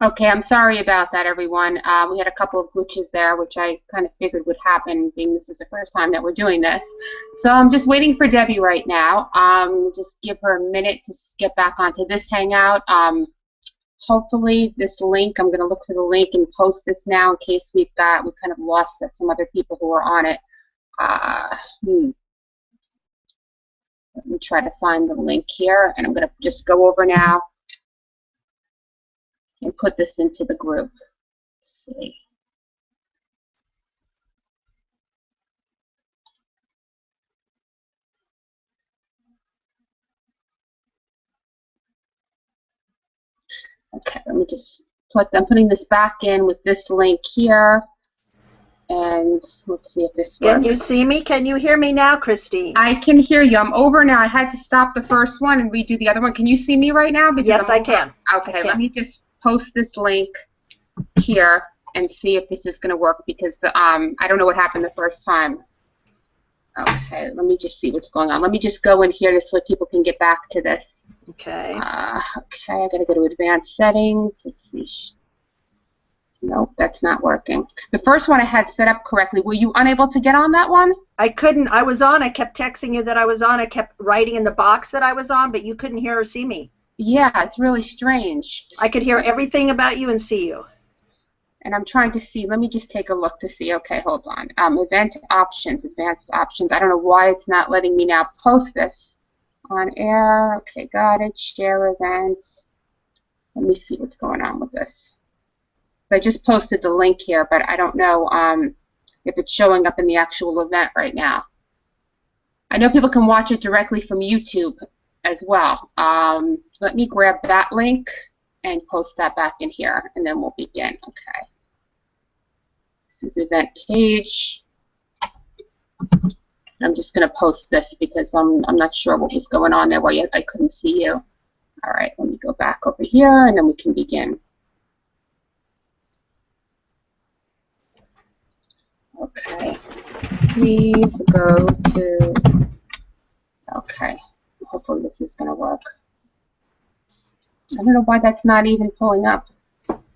Okay, I'm sorry about that, everyone. We had a couple of glitches there, which I kind of figured would happen, being this is the first time that we're doing this. So I'm just waiting for Debbie right now. Just give her a minute to get back onto this Hangout. Hopefully this link, I'm going to look for the link and post this now in case we kind of lost some other people who were on it. Let me try to find the link here, and I'm going to just go over now and put this into the group. Let's see. Okay, let me just I'm putting this back in with this link here. And let's see if this works. Can you see me? Can you hear me now, Christine? I can hear you. I'm over now. I had to stop the first one and redo the other one. Can you see me right now? Because yes, I can. Okay, let me just post this link here and see if this is going to work, because I don't know what happened the first time. Okay, let me just see what's going on. Let me just go in here so people can get back to this. Okay. Okay, I got to go to advanced settings. Let's see. Nope, that's not working. The first one I had set up correctly. Were you unable to get on that one? I couldn't. I was on. I kept texting you that I was on. I kept writing in the box that I was on, but you couldn't hear or see me. Yeah, it's really strange. I could hear everything about you and see you. And I'm trying to see. Let me just take a look to see. Okay, hold on. Event options, advanced options. I don't know why it's not letting me now post this on air. Okay, got it. Share events. Let me see what's going on with this. I just posted the link here, but I don't know if it's showing up in the actual event right now. I know people can watch it directly from YouTube as well. Let me grab that link and post that back in here, and then we'll begin. Okay. This is event page. I'm just going to post this because I'm not sure what was going on there while I couldn't see you. All right, let me go back over here, and then we can begin. Okay, please go to, okay, hopefully this is going to work. I don't know why that's not even pulling up.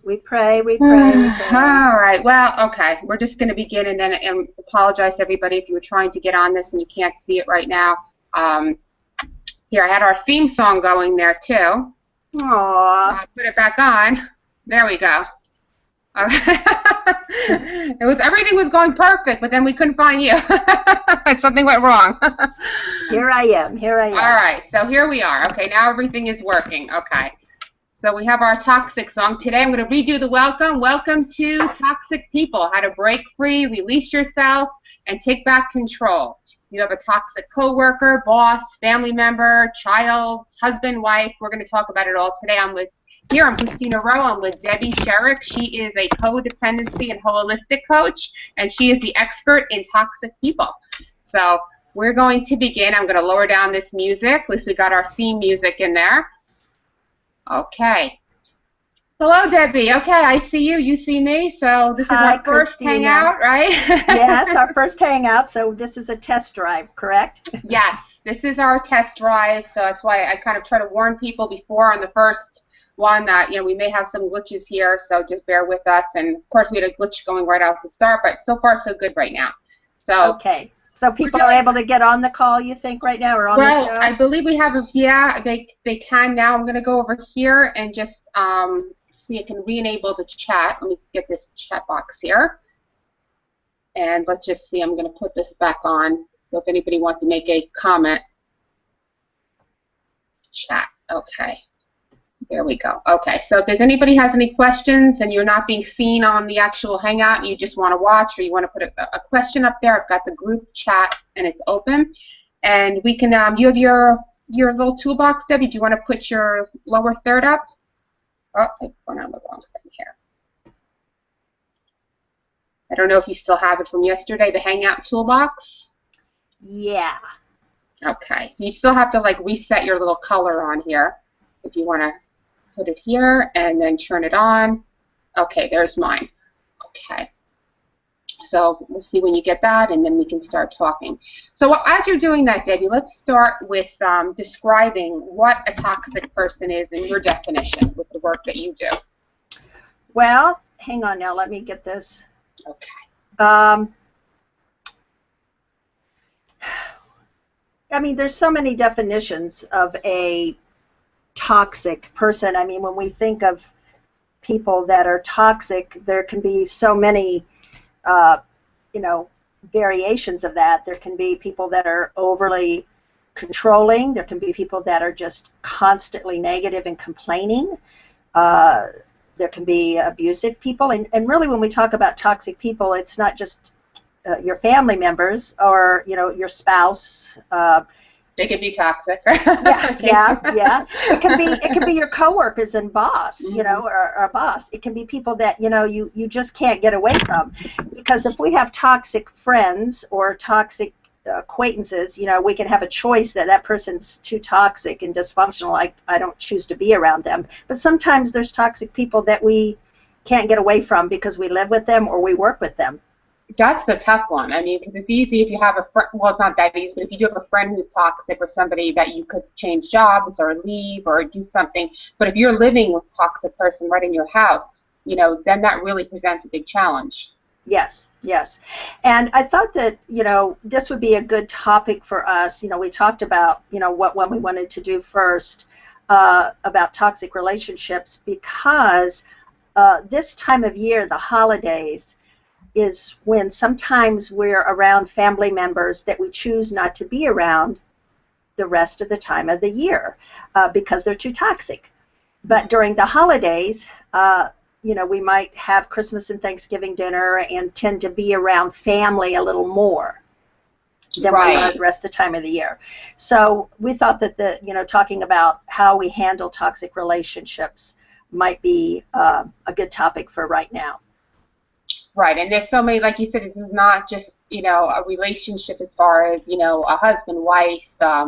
We pray, we pray, we pray. All right, well, okay, we're just going to begin, and then apologize to everybody if you were trying to get on this and you can't see it right now. Here, I had our theme song going there, too. Aww. Put it back on. There we go. Everything was going perfect, but then we couldn't find you. Something went wrong. Here I am. Here I am. All right, so here we are. Okay, now everything is working. Okay, so we have our toxic song. Today I'm going to redo the welcome. Welcome to Toxic People, how to break free, release yourself, and take back control. You have a toxic coworker, boss, family member, child, husband, wife. We're going to talk about it all today. I'm Christina Rowe. I'm with Debbie Sherrick. She is a codependency and holistic coach, and she is the expert in toxic people. So we're going to begin. I'm going to lower down this music. At least we got our theme music in there. Okay. Hello, Debbie. Okay, I see you. You see me. So this is our first Christina. Hangout, right? Yes, our first Hangout. So this is a test drive, correct? Yes, this is our test drive. So that's why I kind of try to warn people before on the first one that, we may have some glitches here, so just bear with us. And of course, we had a glitch going right off the start, but so far so good right now. So okay, so people are able to get on the call, you think, right now, or on the show? I believe we have. Yeah, they can now. I'm going to go over here and just see. I can re-enable the chat. Let me get this chat box here, and let's just see. I'm going to put this back on. So if anybody wants to make a comment, chat. Okay. There we go. Okay, so if there's anybody has any questions and you're not being seen on the actual Hangout and you just want to watch, or you want to put a question up there, I've got the group chat and it's open. And we can, you have your little toolbox, Debbie. Do you want to put your lower third up? Oh, I went on the wrong thing here. I don't know if you still have it from yesterday, the Hangout toolbox. Yeah. Okay, so you still have to reset your little color on here if you want to put it here and then turn it on. Okay, there's mine. Okay. So we'll see when you get that, and then we can start talking. So as you're doing that, Debbie, let's start with describing what a toxic person is in your definition with the work that you do. Well, hang on now. Let me get this. Okay. I mean, there's so many definitions of a toxic person. I mean, when we think of people that are toxic, there can be so many, you know, variations of that. There can be people that are overly controlling. There can be people that are just constantly negative and complaining. There can be abusive people. And really, when we talk about toxic people, it's not just your family members or, you know, your spouse. They can be toxic. Yeah. It can be your coworkers and boss, you know, or boss. It can be people that, you know, you just can't get away from. Because if we have toxic friends or toxic acquaintances, you know, we can have a choice that person's too toxic and dysfunctional. I don't choose to be around them. But sometimes there's toxic people that we can't get away from because we live with them or we work with them. That's the tough one. I mean, because it's easy if you have a friend, well, it's not that easy, but if you do have a friend who's toxic or somebody that you could change jobs or leave or do something, but if you're living with a toxic person right in your house, you know, then that really presents a big challenge. Yes. And I thought that, you know, this would be a good topic for us. You know, we talked about, you know, what we wanted to do first about toxic relationships because this time of year, the holidays, is when sometimes we're around family members that we choose not to be around the rest of the time of the year because they're too toxic. But during the holidays, you know, we might have Christmas and Thanksgiving dinner and tend to be around family a little more than we are the rest of the time of the year. So we thought that you know, talking about how we handle toxic relationships might be a good topic for right now. Right, and there's so many, like you said, this is not just, you know, a relationship as far as, you know, a husband, wife,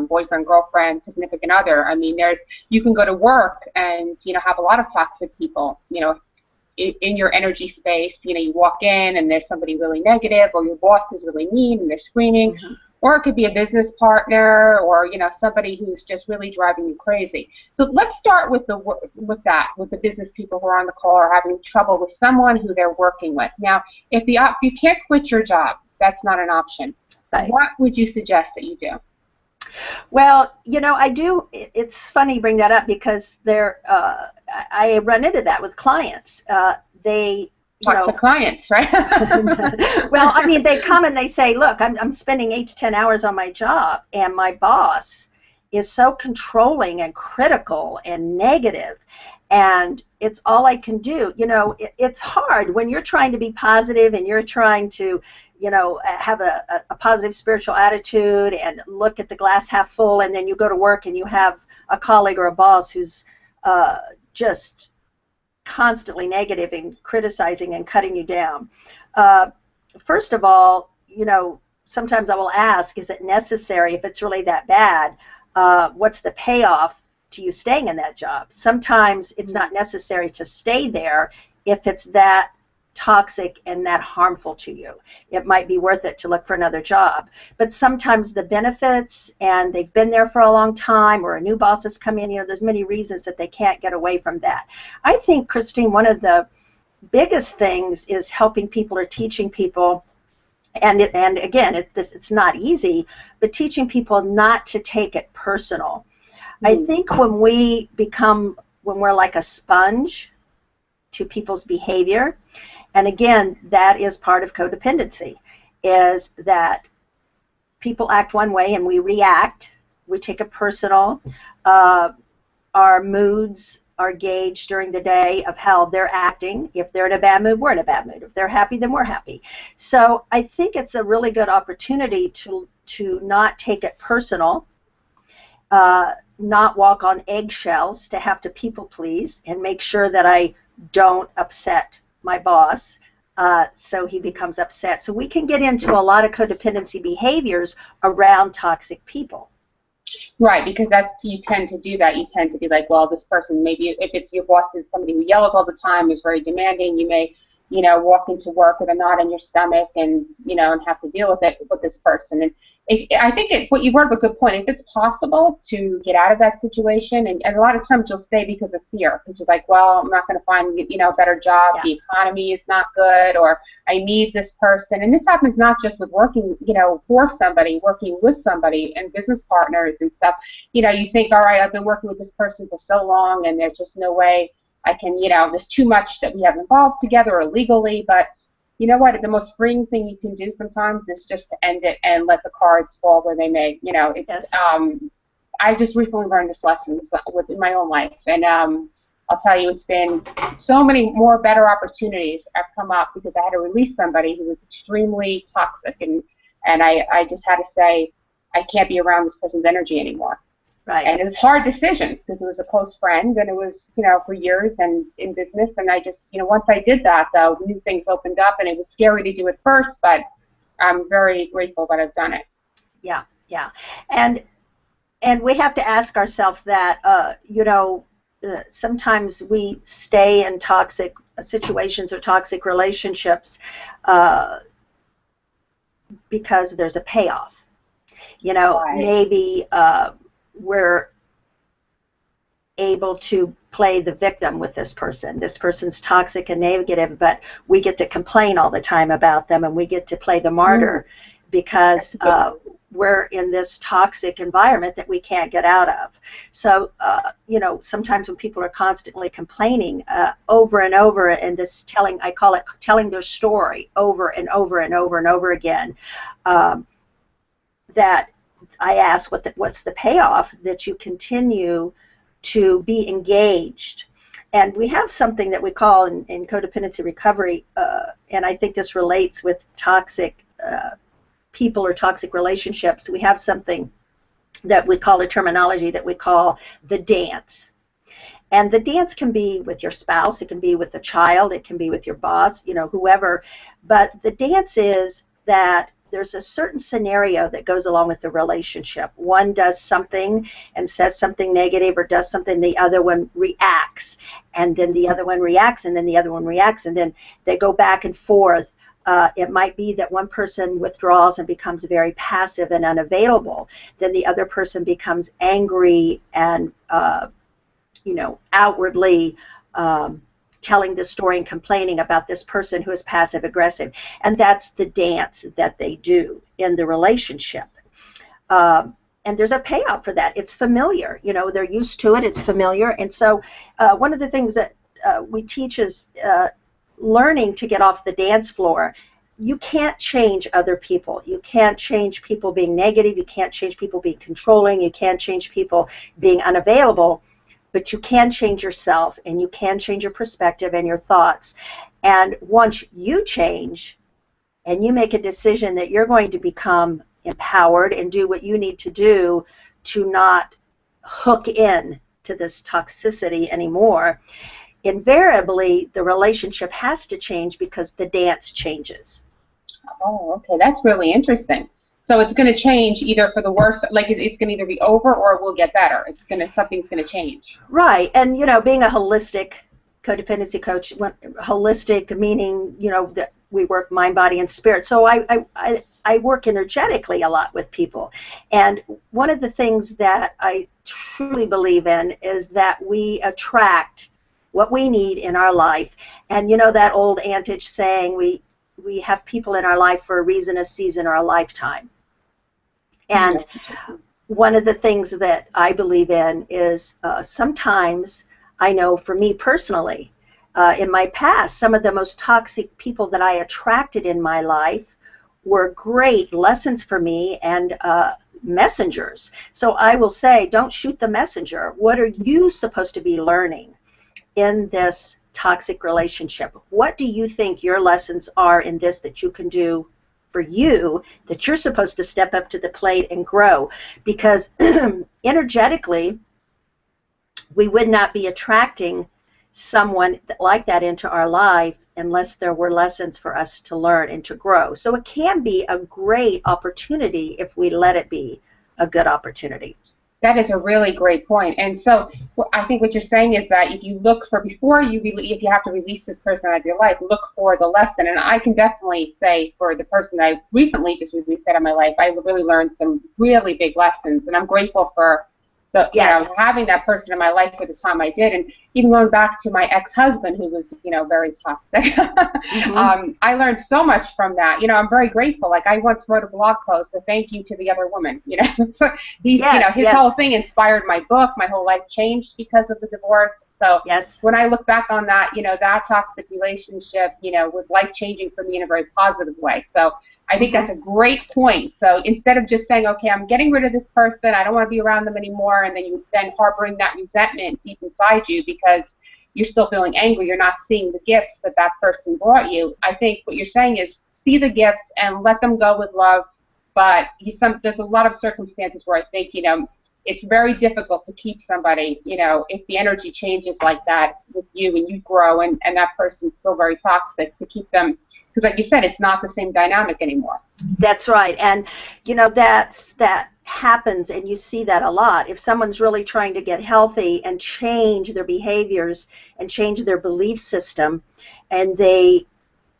boyfriend, girlfriend, significant other. I mean, you can go to work and, you know, have a lot of toxic people, you know, in your energy space. You know, you walk in and there's somebody really negative, or your boss is really mean and they're screaming. Or it could be a business partner, or, you know, somebody who's just really driving you crazy. So let's start with the business people who are on the call or having trouble with someone who they're working with. Now, if you can't quit your job, that's not an option. Right. What would you suggest that you do? Well, you know, I do. It's funny you bring that up because I run into that with clients. Talk to clients, right? Well, I mean, they come and they say, look, I'm spending 8 to 10 hours on my job, and my boss is so controlling and critical and negative, and it's all I can do. You know, it's hard when you're trying to be positive and you're trying to, you know, have a positive spiritual attitude and look at the glass half full, and then you go to work and you have a colleague or a boss who's just constantly negative and criticizing and cutting you down. First of all, you know, sometimes I will ask, is it necessary, if it's really that bad, what's the payoff to you staying in that job? Sometimes it's not necessary to stay there if it's that toxic and that harmful to you. It might be worth it to look for another job. But sometimes the benefits, and they've been there for a long time, or a new boss has come in, you know, there's many reasons that they can't get away from that. I think, Christine, one of the biggest things is helping people or teaching people, and again, it's not easy, but teaching people not to take it personal. I think when we're like a sponge to people's behavior, and again, that is part of codependency, is that people act one way and we react. We take it personal. Our moods are gauged during the day of how they're acting. If they're in a bad mood, we're in a bad mood. If they're happy, then we're happy. So I think it's a really good opportunity to not take it personal, not walk on eggshells, to have to people please and make sure that I don't upset my boss, so he becomes upset. So we can get into a lot of codependency behaviors around toxic people. Right, because you tend to do that. You tend to be like, well, this person, maybe if it's your boss is somebody who yells all the time, is very demanding, you may walk into work with a knot in your stomach and, and have to deal with it with this person. And I think what you brought up a good point. If it's possible to get out of that situation, and a lot of times you'll stay because of fear, because you're like, well, I'm not going to find, a better job. Yeah. The economy is not good, or I need this person. And this happens not just with working, for somebody, working with somebody and business partners and stuff. You think, all right, I've been working with this person for so long, and there's just no way I can, there's too much that we have involved together or legally, but you know what? The most freeing thing you can do sometimes is just to end it and let the cards fall where they may. It's. Yes. I just recently learned this lesson within my own life, and I'll tell you, it's been so many more better opportunities have come up because I had to release somebody who was extremely toxic, and I just had to say, I can't be around this person's energy anymore. Right. And it was a hard decision because it was a close friend, and it was, for years and in business. And I just, once I did that, though, new things opened up, and it was scary to do it first, but I'm very grateful that I've done it. Yeah, yeah. And we have to ask ourselves that, sometimes we stay in toxic situations or toxic relationships because there's a payoff. Right. Maybe we're able to play the victim with this person. This person's toxic and negative, but we get to complain all the time about them, and we get to play the martyr because we're in this toxic environment that we can't get out of. So, sometimes when people are constantly complaining over and over, and this I call it telling their story over and over and over and over again, that I ask, what's the payoff that you continue to be engaged? And we have something that we call in codependency recovery, and I think this relates with toxic people or toxic relationships. We have something that we call a terminology that we call the dance. And the dance can be with your spouse, it can be with a child, it can be with your boss, whoever. But the dance is that there's a certain scenario that goes along with the relationship. One does something and says something negative or does something, the other one reacts, and then the other one reacts, and then the other one reacts, and then they go back and forth. It might be that one person withdraws and becomes very passive and unavailable. Then the other person becomes angry and, outwardly telling the story and complaining about this person who is passive aggressive. And that's the dance that they do in the relationship. And there's a payout for that. It's familiar. They're used to it. It's familiar. And so one of the things that we teach is learning to get off the dance floor. You can't change other people. You can't change people being negative. You can't change people being controlling. You can't change people being unavailable. But you can change yourself, and you can change your perspective and your thoughts. And once you change and you make a decision that you're going to become empowered and do what you need to do to not hook in to this toxicity anymore, invariably the relationship has to change because the dance changes. Oh, okay. That's really interesting. So it's going to change either for the worse, like it's going to either be over or it will get better. Something's going to change. Right. And, being a holistic codependency coach, holistic meaning, that we work mind, body, and spirit. So I work energetically a lot with people. And one of the things that I truly believe in is that we attract what we need in our life. And that old adage saying, we have people in our life for a reason, a season, or a lifetime. And one of the things that I believe in is sometimes, I know for me personally, in my past, some of the most toxic people that I attracted in my life were great lessons for me and messengers. So I will say, don't shoot the messenger. What are you supposed to be learning in this toxic relationship? What do you think your lessons are in this that you can do for you, that you're supposed to step up to the plate and grow? Because energetically, we would not be attracting someone like that into our life unless there were lessons for us to learn and to grow. So it can be a great opportunity if we let it be a good opportunity. That is a really great point. And so I think what you're saying is that if you look for, before you, if you have to release this person out of your life, look for the lesson. And I can definitely say for the person I recently just released out of my life, I really learned some really big lessons. And I'm grateful for the, Yes. having that person in my life for the time I did. And even going back to my ex-husband, who was, very toxic, I learned so much from that. I'm very grateful. Like, I once wrote a blog post, so thank you to the other woman. So he's, Yes, his yes. whole thing inspired my book. My whole life changed because of the divorce. So Yes. when I look back on that, that toxic relationship, was life-changing for me in a very positive way. So I think that's a great point. So instead of just saying, okay, I'm getting rid of this person, I don't want to be around them anymore, and then you harboring that resentment deep inside you because you're still feeling angry, you're not seeing the gifts that that person brought you. I think what you're saying is see the gifts and let them go with love. But there's a lot of circumstances where I think, it's very difficult to keep somebody, if the energy changes like that with you and you grow and that person's still very toxic, to keep them, because like you said, it's not the same dynamic anymore. That's right. And, that happens, and you see that a lot. If someone's really trying to get healthy and change their behaviors and change their belief system, and they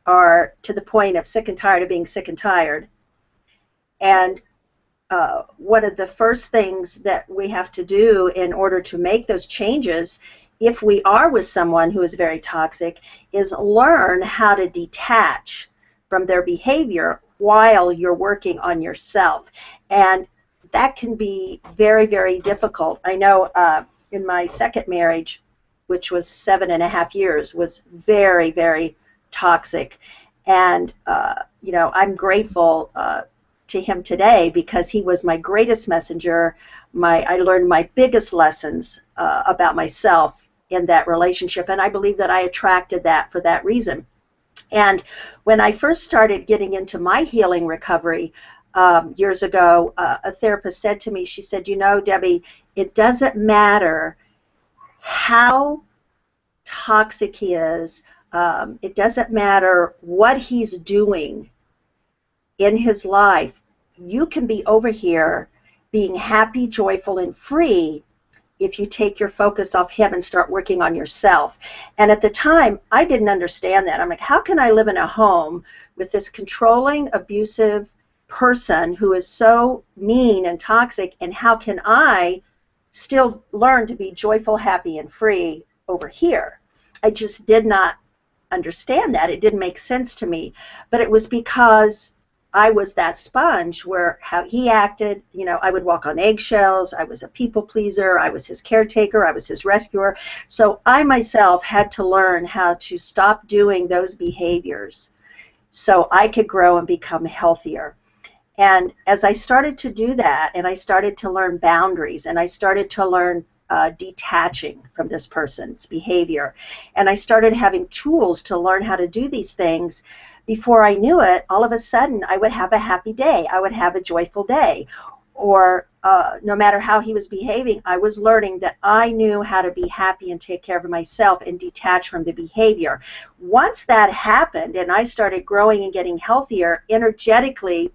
are to the point of sick and tired of being sick and tired, and one of the first things that we have to do in order to make those changes, if we are with someone who is very toxic, is learn how to detach from their behavior while you're working on yourself. And that can be very, very difficult. I know in my second marriage, which was 7.5 years, was very, very toxic. And, I'm grateful to him today because he was my greatest messenger. I learned my biggest lessons about myself in that relationship, and I believe that I attracted that for that reason. And when I first started getting into my healing recovery years ago, a therapist said to me, she said, Debbie, it doesn't matter how toxic he is, it doesn't matter what he's doing in his life, you can be over here being happy, joyful, and free if you take your focus off him and start working on yourself. And at the time, I didn't understand that. I'm like, how can I live in a home with this controlling, abusive person who is so mean and toxic, and how can I still learn to be joyful, happy, and free over here? I just did not understand that. It didn't make sense to me. But it was because I was that sponge where how he acted, I would walk on eggshells, I was a people pleaser, I was his caretaker, I was his rescuer. So I myself had to learn how to stop doing those behaviors so I could grow and become healthier. And as I started to do that, and I started to learn boundaries, and I started to learn detaching from this person's behavior, and I started having tools to learn how to do these things, before I knew it, all of a sudden I would have a happy day. I would have a joyful day. Or no matter how he was behaving, I was learning that I knew how to be happy and take care of myself and detach from the behavior. Once that happened and I started growing and getting healthier, energetically,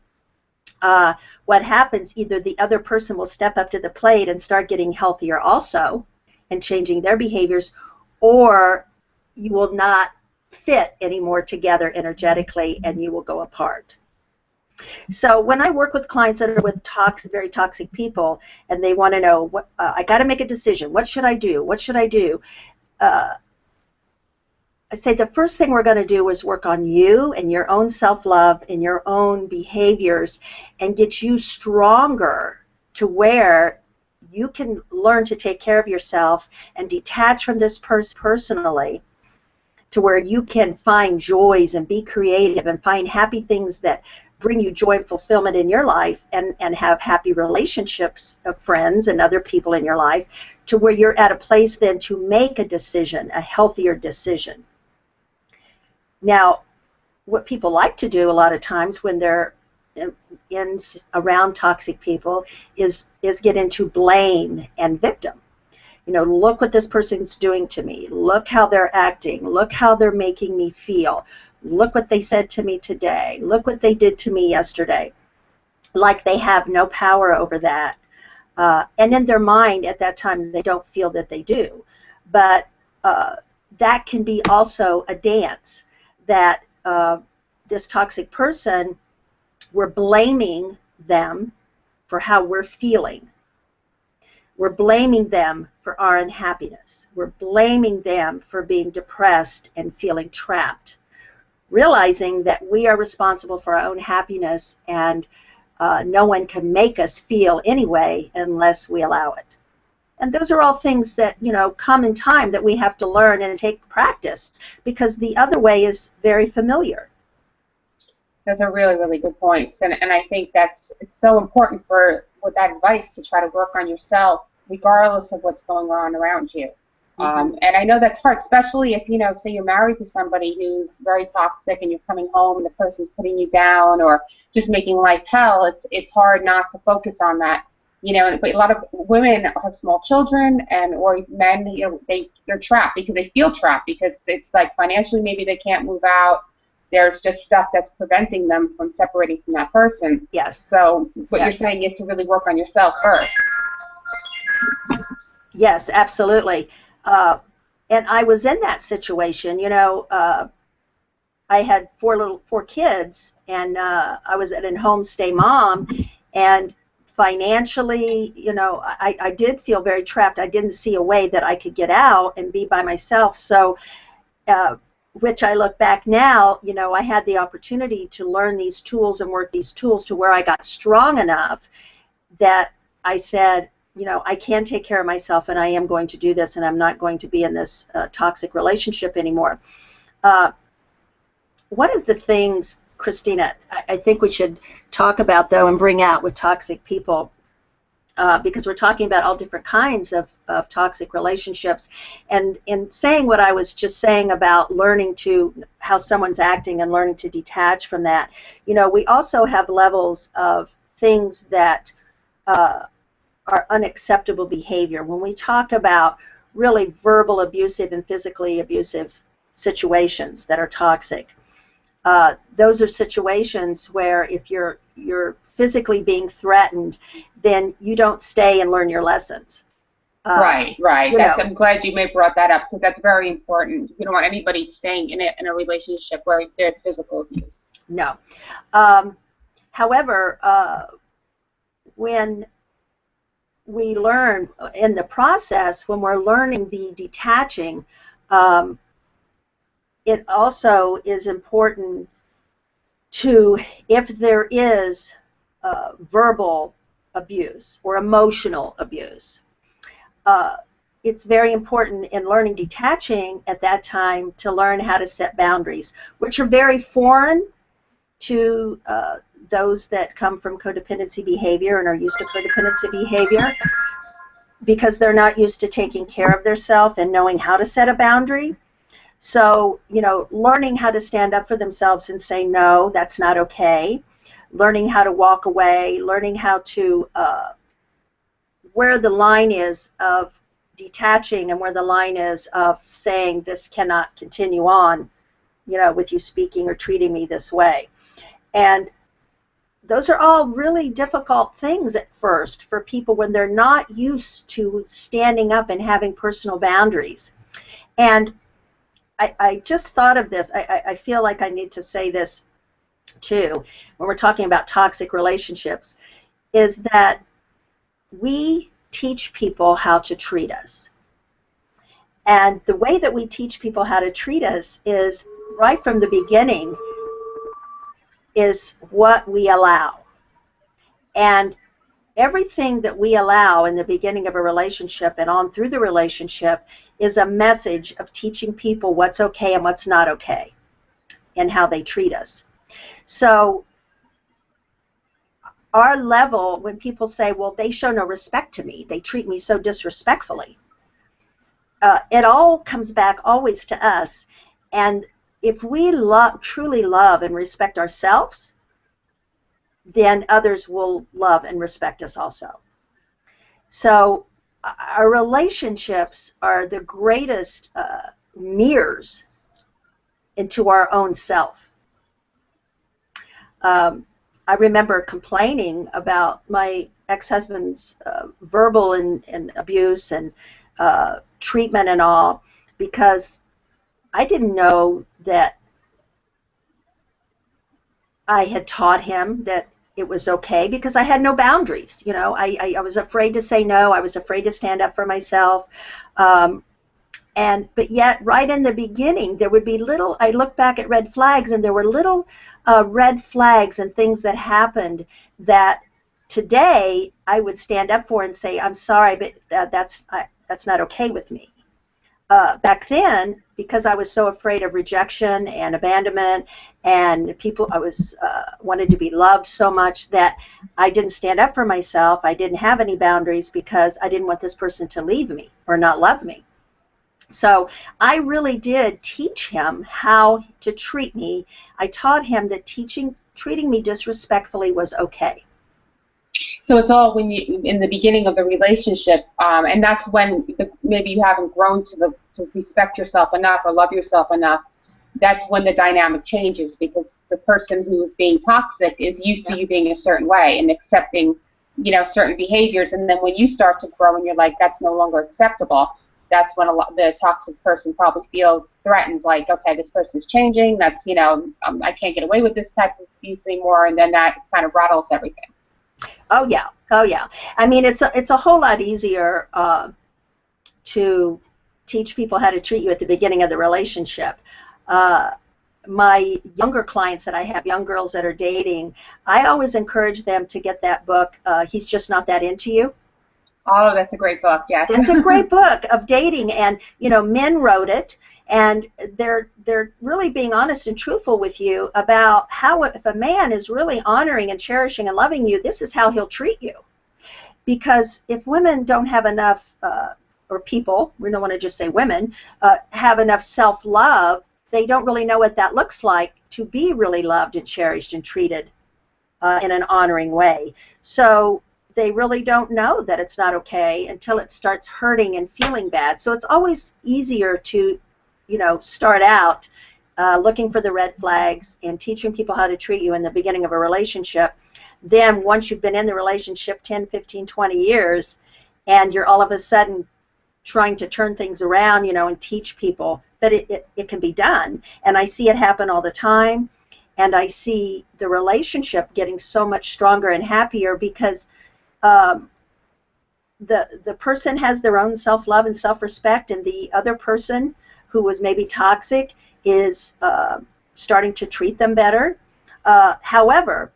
what happens, either the other person will step up to the plate and start getting healthier also and changing their behaviors, or you will not fit anymore together energetically and you will go apart. So when I work with clients that are with very toxic people and they want to know, what I got to make a decision, what should I do? What should I do? I say the first thing we're going to do is work on you and your own self-love and your own behaviors and get you stronger to where you can learn to take care of yourself and detach from this person personally, to where you can find joys and be creative and find happy things that bring you joy and fulfillment in your life, and have happy relationships of friends and other people in your life, to where you're at a place then to make a decision, a healthier decision. Now, what people like to do a lot of times when they're around toxic people is get into blame and victim. Look what this person's doing to me. Look how they're acting. Look how they're making me feel. Look what they said to me today. Look what they did to me yesterday. Like they have no power over that. And in their mind at that time, they don't feel that they do. But that can be also a dance that this toxic person, we're blaming them for how we're feeling. We're blaming them for our unhappiness. We're blaming them for being depressed and feeling trapped, realizing that we are responsible for our own happiness, and no one can make us feel anyway unless we allow it. And those are all things that, you know, come in time that we have to learn and take practice, because the other way is very familiar. That's a really, really good point. And I think it's so important with that advice to try to work on yourself regardless of what's going on around you. And I know that's hard, especially if, you know, say you're married to somebody who's very toxic and you're coming home and the person's putting you down or just making life hell. It's hard not to focus on that. You know, but a lot of women have small children, or men, you know, they're trapped because they feel trapped because it's like financially maybe they can't move out. There's just stuff that's preventing them from separating from that person. Yes. So what you're saying is to really work on yourself first. Yes, absolutely. And I was in that situation. You know, I had four kids, and I was an homestay mom, and financially, you know, I did feel very trapped. I didn't see a way that I could get out and be by myself. So, which I look back now, you know, I had the opportunity to learn these tools and work these tools to where I got strong enough that I said, you know, I can take care of myself, and I am going to do this, and I'm not going to be in this toxic relationship anymore. One of the things, Christina, I think we should talk about, though, and bring out with toxic people, because we're talking about all different kinds of toxic relationships, and in saying what I was just saying about learning to how someone's acting and learning to detach from that, you know, we also have levels of things that are unacceptable behavior. When we talk about really verbal abusive and physically abusive situations that are toxic, those are situations where if you're physically being threatened, then you don't stay and learn your lessons. Right. I'm glad you brought that up, because that's very important. You don't want anybody staying in a relationship where there's physical abuse. No. However, when we learn in the process, when we're learning the detaching, it also is important to, if there is verbal abuse or emotional abuse, it's very important in learning detaching at that time to learn how to set boundaries, which are very foreign to those that come from codependency behavior and are used to codependency behavior, because they're not used to taking care of themselves and knowing how to set a boundary. So, you know, learning how to stand up for themselves and say, no, that's not okay. Learning how to walk away, learning how to, where the line is of detaching and where the line is of saying this cannot continue on, you know, with you speaking or treating me this way. And those are all really difficult things at first for people when they're not used to standing up and having personal boundaries. And I just thought of this. I feel like I need to say this too when we're talking about toxic relationships, is that we teach people how to treat us. And the way that we teach people how to treat us is right from the beginning is what we allow. And everything that we allow in the beginning of a relationship and on through the relationship is a message of teaching people what's okay and what's not okay and how they treat us. So our level, when people say, well, they show no respect to me, they treat me so disrespectfully, it all comes back always to us. And if we truly love and respect ourselves, then others will love and respect us also. So our relationships are the greatest mirrors into our own self. I remember complaining about my ex-husband's verbal and abuse and treatment and all, because I didn't know that I had taught him that it was okay, because I had no boundaries. You know, I was afraid to say no. I was afraid to stand up for myself. But yet, right in the beginning, there would be little, I look back at red flags, and there were little red flags and things that happened that today I would stand up for and say, I'm sorry, but that's not okay with me. Back then, because I was so afraid of rejection and abandonment, and people, I was wanted to be loved so much that I didn't stand up for myself. I didn't have any boundaries because I didn't want this person to leave me or not love me. So I really did teach him how to treat me. I taught him that treating me disrespectfully was okay. So it's all when you in the beginning of the relationship, and that's when maybe you haven't grown to respect yourself enough or love yourself enough. That's when the dynamic changes, because the person who is being toxic is used to you being a certain way and accepting, you know, certain behaviors. And then when you start to grow and you're like, that's no longer acceptable, that's when the toxic person probably feels threatened, like, okay, this person's changing. That's, you know, I can't get away with this type of abuse anymore, and then that kind of rattles everything. Oh yeah, oh yeah. I mean, it's a whole lot easier to teach people how to treat you at the beginning of the relationship. My younger clients that I have, young girls that are dating, I always encourage them to get that book, He's Just Not That Into You. Oh, that's a great book, yes. It's a great book of dating, and, you know, men wrote it, and they're really being honest and truthful with you about how, if a man is really honoring and cherishing and loving you, this is how he'll treat you. Because if women don't have enough, or people, we don't want to just say women, have enough self-love, they don't really know what that looks like to be really loved and cherished and treated in an honoring way. So they really don't know that it's not okay until it starts hurting and feeling bad. So it's always easier to, you know, start out looking for the red flags and teaching people how to treat you in the beginning of a relationship. Then once you've been in the relationship 10, 15, 20 years, and you're all of a sudden trying to turn things around, you know, and teach people, but it can be done. And I see it happen all the time, and I see the relationship getting so much stronger and happier because the person has their own self-love and self-respect, and the other person who was maybe toxic is starting to treat them better. However,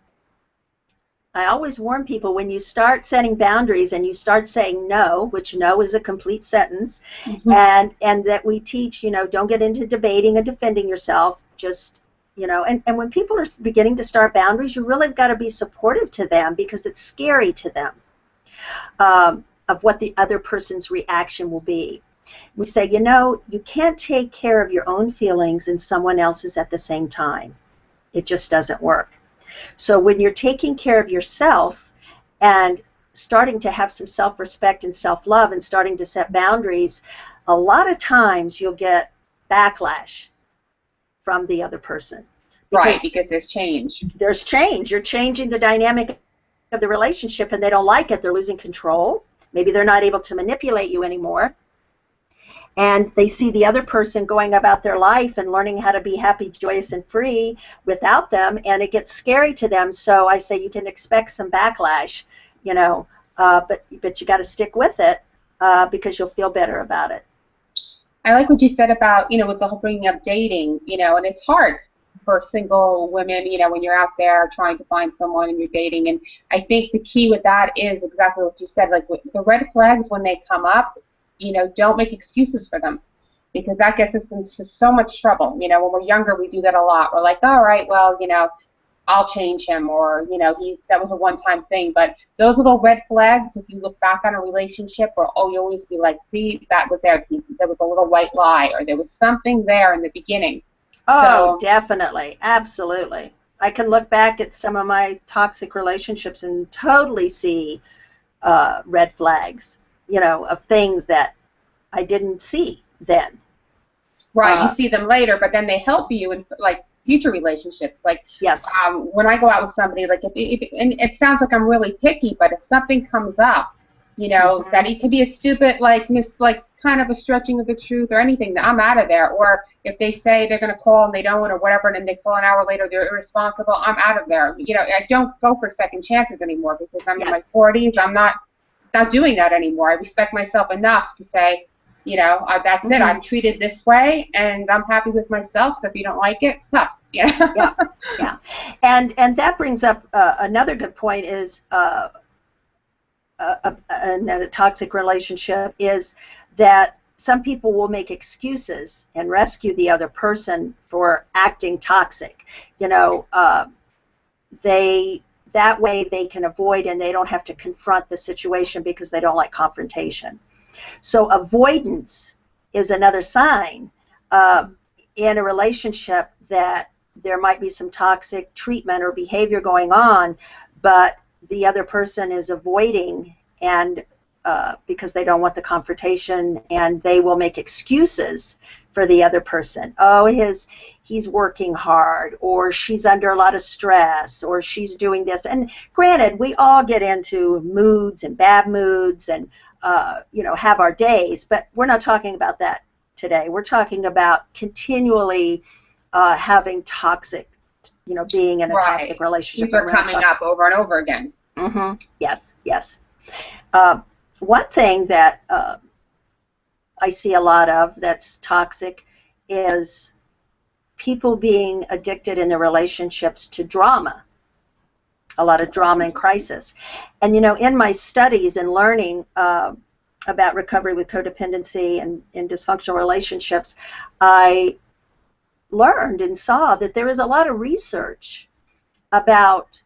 I always warn people, when you start setting boundaries and you start saying no, which no is a complete sentence, and that we teach, you know, don't get into debating and defending yourself, just, you know, and when people are beginning to start boundaries, you really got to be supportive to them, because it's scary to them of what the other person's reaction will be. We say, you know, you can't take care of your own feelings and someone else's at the same time. It just doesn't work. So when you're taking care of yourself and starting to have some self-respect and self-love and starting to set boundaries, a lot of times you'll get backlash from the other person. Right, because there's change. There's change. You're changing the dynamic of the relationship, and they don't like it. They're losing control. Maybe they're not able to manipulate you anymore. And they see the other person going about their life and learning how to be happy, joyous, and free without them, and it gets scary to them. So I say you can expect some backlash, you know, but you got to stick with it because you'll feel better about it. I like what you said about, you know, with the whole bringing up dating, you know, and it's hard for single women, you know, when you're out there trying to find someone and you're dating. And I think the key with that is exactly what you said, like the red flags when they come up, you know, don't make excuses for them, because that gets us into so much trouble. You know, when we're younger, we do that a lot. We're like, all right, well, you know, I'll change him, or, you know, that was a one-time thing. But those little red flags, if you look back on a relationship, or you always be like, see, that was there. There was a little white lie, or there was something there in the beginning. Oh, so, definitely. Absolutely. I can look back at some of my toxic relationships and totally see red flags, you know, of things that I didn't see then. Right, you see them later, but then they help you and like future relationships. Like, Yes. when I go out with somebody, like, and it sounds like I'm really picky, but if something comes up, you know, that it could be a stupid, like, kind of a stretching of the truth or anything, that I'm out of there. Or if they say they're going to call and they don't, or whatever, and then they call an hour later, they're irresponsible, I'm out of there. You know, I don't go for second chances anymore because I'm in my 40s. I'm not doing that anymore. I respect myself enough to say, you know, that's it. I'm treated this way, and I'm happy with myself. So if you don't like it, tough. Yeah. Yeah. And that brings up another good point is in a toxic relationship is that some people will make excuses and rescue the other person for acting toxic. You know, that way they can avoid and they don't have to confront the situation because they don't like confrontation. So avoidance is another sign in a relationship that there might be some toxic treatment or behavior going on, but the other person is avoiding, and because they don't want the confrontation, and they will make excuses for the other person. Oh, he's working hard, or she's under a lot of stress, or she's doing this. And granted, we all get into moods and bad moods and you know, have our days, but we're not talking about that today. We're talking about continually having toxic, you know, being in a toxic relationship. These are coming up over and over again. Yes, yes. One thing that I see a lot of that's toxic is people being addicted in their relationships to drama. A lot of drama and crisis. And, you know, in my studies and learning about recovery with codependency and in dysfunctional relationships, I learned and saw that there is a lot of research about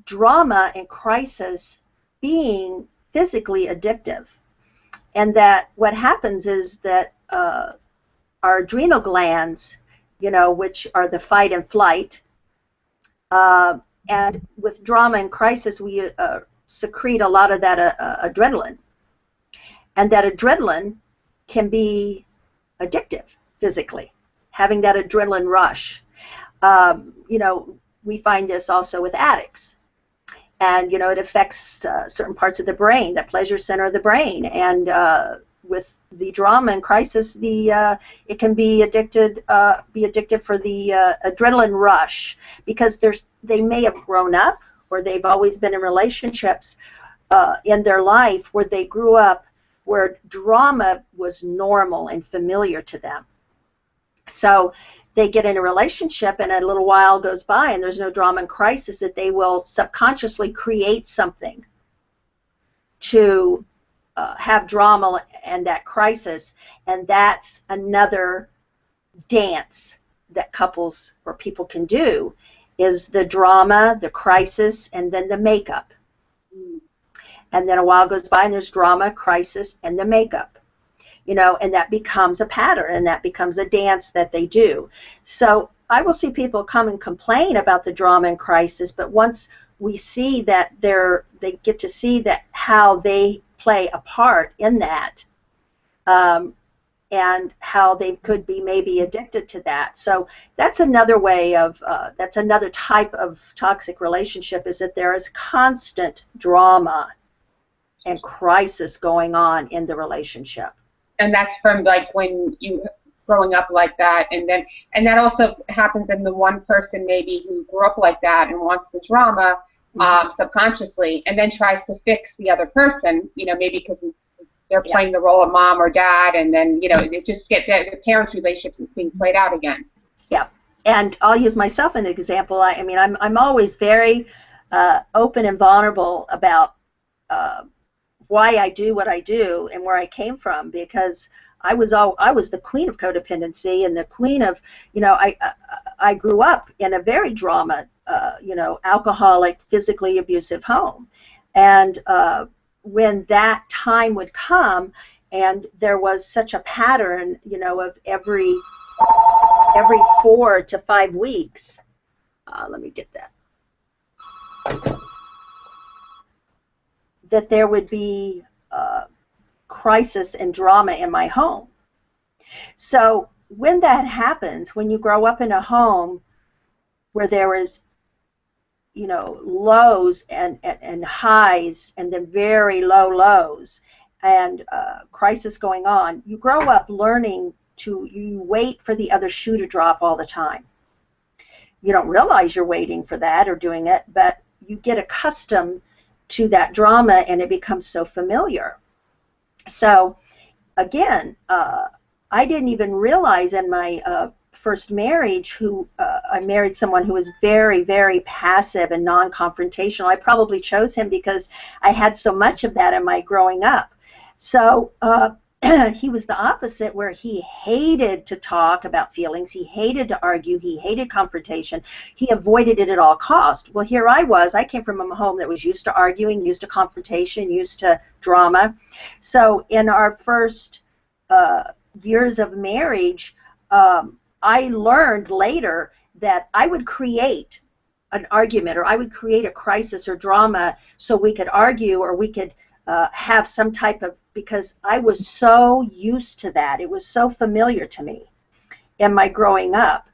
drama and crisis being physically addictive. And that what happens is that our adrenal glands, you know, which are the fight and flight, and with drama and crisis, we secrete a lot of that adrenaline. And that adrenaline can be addictive physically, having that adrenaline rush. You know, we find this also with addicts. And, you know, it affects certain parts of the brain, the pleasure center of the brain. And with the drama and crisis, it can be addictive for the adrenaline rush, because they may have grown up, or they've always been in relationships in their life where they grew up where drama was normal and familiar to them. So they get in a relationship and a little while goes by and there's no drama and crisis, that they will subconsciously create something to have drama and that crisis, and that's another dance that couples or people can do, is the drama, the crisis, and then the makeup. And then a while goes by and there's drama, crisis, and the makeup. You know, and that becomes a pattern, and that becomes a dance that they do. So I will see people come and complain about the drama and crisis, but once we see that they get to see that how they play a part in that, and how they could be maybe addicted to that. So that's another way of, that's another type of toxic relationship, is that there is constant drama and crisis going on in the relationship. And that's from, like, when you growing up like that, and that also happens in the one person maybe who grew up like that and wants the drama subconsciously, and then tries to fix the other person, you know, maybe because they're playing the role of mom or dad, and then, you know, it just get the parents' relationship is being played out again. Yeah, and I'll use myself as an example. I mean, I'm always very open and vulnerable about why I do what I do and where I came from, because I was the queen of codependency and the queen of, you know, I grew up in a very drama, you know, alcoholic, physically abusive home, and when that time would come, and there was such a pattern, you know, of every 4 to 5 weeks. Let me get that. That there would be crisis and drama in my home. So when that happens, when you grow up in a home where there was, you know, lows and highs, and then very low lows, and crisis going on. You grow up learning to, you wait for the other shoe to drop all the time. You don't realize you're waiting for that or doing it, but you get accustomed to that drama, and it becomes so familiar. So again, I didn't even realize in my first marriage I married someone who was very, very passive and non-confrontational. I probably chose him because I had so much of that in my growing up. So he was the opposite, where he hated to talk about feelings. He hated to argue. He hated confrontation. He avoided it at all costs. Well, here I came from a home that was used to arguing, used to confrontation, used to drama. So in our first years of marriage, I learned later that I would create an argument, or I would create a crisis or drama so we could argue, or we could have some type of, because I was so used to that. It was so familiar to me in my growing up.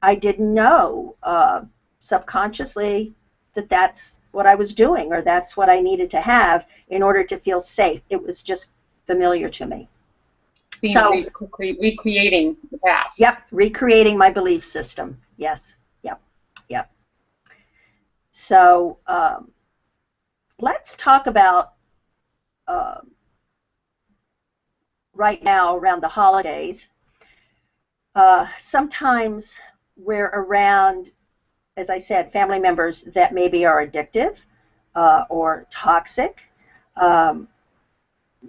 I didn't know subconsciously that that's what I was doing, or that's what I needed to have in order to feel safe. It was just familiar to me. So recreating the past. Yep, recreating my belief system. Yes, yep, yep. So let's talk about right now around the holidays. Sometimes we're around, as I said, family members that maybe are addictive or toxic.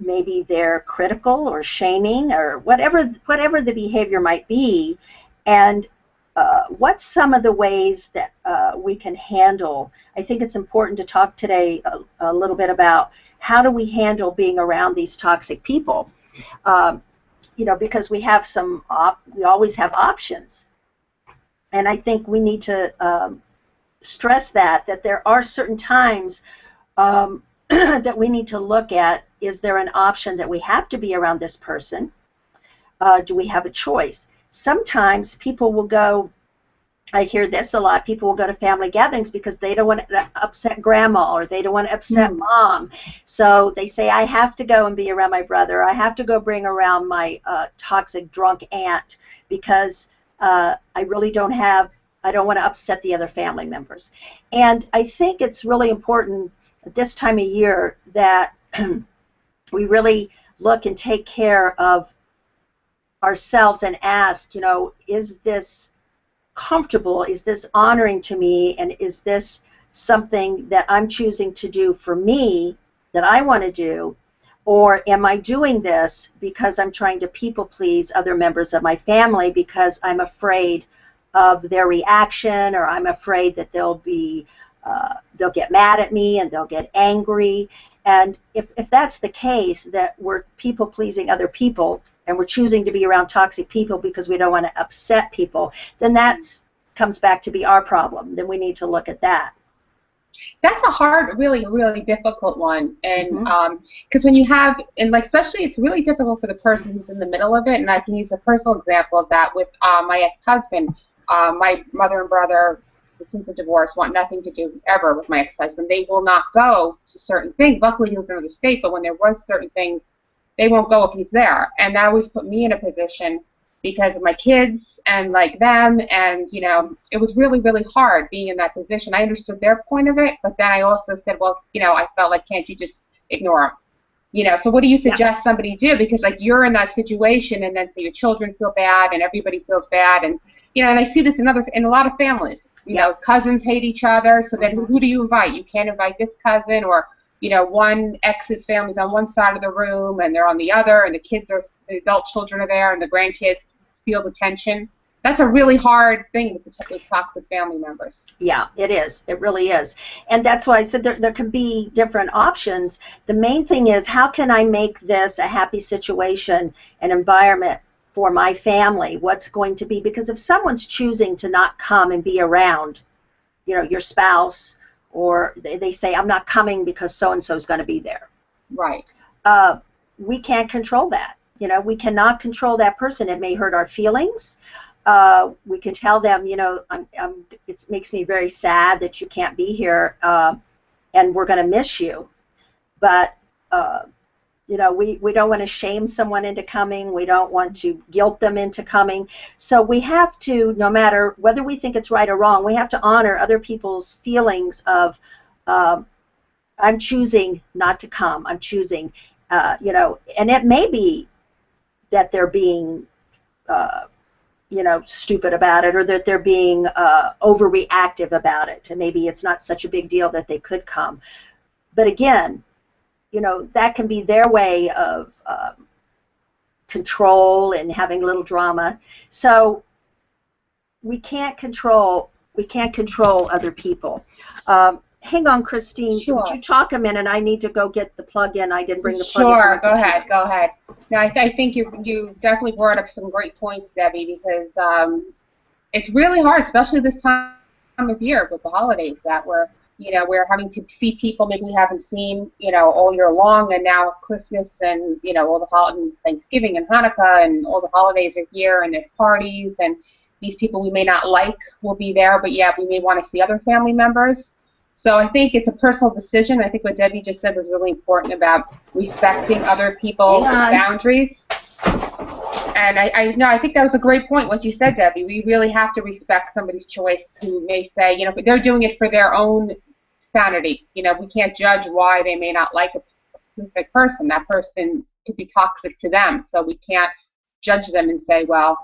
Maybe they're critical or shaming, or whatever the behavior might be. And what's some of the ways that we can handle? I think it's important to talk today a little bit about how do we handle being around these toxic people. You know, because we have we always have options. And I think we need to stress that there are certain times that we need to look at, is there an option that we have to be around this person? Do we have a choice? Sometimes people will go, I hear this a lot, people will go to family gatherings because they don't want to upset grandma, or they don't want to upset mom. So they say, I have to go and be around my brother. I have to go bring around my toxic drunk aunt because I really don't want to upset the other family members. And I think it's really important at this time of year that we really look and take care of ourselves and ask, you know, is this comfortable? Is this honoring to me? And is this something that I'm choosing to do for me, that I want to do? Or am I doing this because I'm trying to people please other members of my family because I'm afraid of their reaction, or I'm afraid that they'll get mad at me and they'll get angry? And if that's the case, that we're people pleasing other people and we're choosing to be around toxic people because we don't want to upset people, then that comes back to be our problem. Then we need to look at that. That's a hard, really, really difficult one. And because when you have, and like especially it's really difficult for the person who's in the middle of it. And I can use a personal example of that with my ex-husband. My mother and brother, since the divorce, want nothing to do ever with my ex-husband. They will not go to certain things. Luckily, he was in another state, but when there was certain things, they won't go if he's there. And that always put me in a position because of my kids and like them, and you know, it was really, really hard being in that position. I understood their point of it, but then I also said, well, you know, I felt like, can't you just ignore them? You know, so what do you suggest somebody do? Because like you're in that situation, and then so your children feel bad, and everybody feels bad, and you know, and I see this in a lot of families. You know, cousins hate each other, so then who do you invite? You can't invite this cousin, or you know, one ex's family's on one side of the room and they're on the other, and the adult children are there, and the grandkids feel the tension. That's a really hard thing with toxic family members. Yeah, it is. It really is. And that's why I said there can be different options. The main thing is, how can I make this a happy situation, an environment for my family? What's going to be, because if someone's choosing to not come and be around, you know, your spouse, or they say, I'm not coming because so-and-so is going to be there. Right. We can't control that. You know, we cannot control that person. It may hurt our feelings. We can tell them, you know, it makes me very sad that you can't be here, and we're going to miss you. But, you know, we don't want to shame someone into coming. We don't want to guilt them into coming. So we have to, no matter whether we think it's right or wrong, we have to honor other people's feelings of, I'm choosing not to come. I'm choosing, you know, and it may be that they're being, you know, stupid about it, or that they're being overreactive about it, and maybe it's not such a big deal that they could come. But again, you know, that can be their way of control and having a little drama. So we can't control other people. Hang on, Christine. Sure. Would you talk a minute? I need to go get the plug-in. I didn't bring the plug-in. Sure, go ahead. Now, I think you definitely brought up some great points, Debbie, because it's really hard, especially this time of year with the holidays, that we're having to see people maybe we haven't seen, you know, all year long, and now Christmas and, you know, all the holidays, Thanksgiving and Hanukkah and all the holidays are here, and there's parties, and these people we may not like will be there, but yet we may want to see other family members. So I think it's a personal decision. I think what Debbie just said was really important about respecting other people's boundaries. And I think that was a great point, what you said, Debbie. We really have to respect somebody's choice who may say, you know, they're doing it for their own sanity. You know, we can't judge why they may not like a specific person. That person could be toxic to them, so we can't judge them and say, well,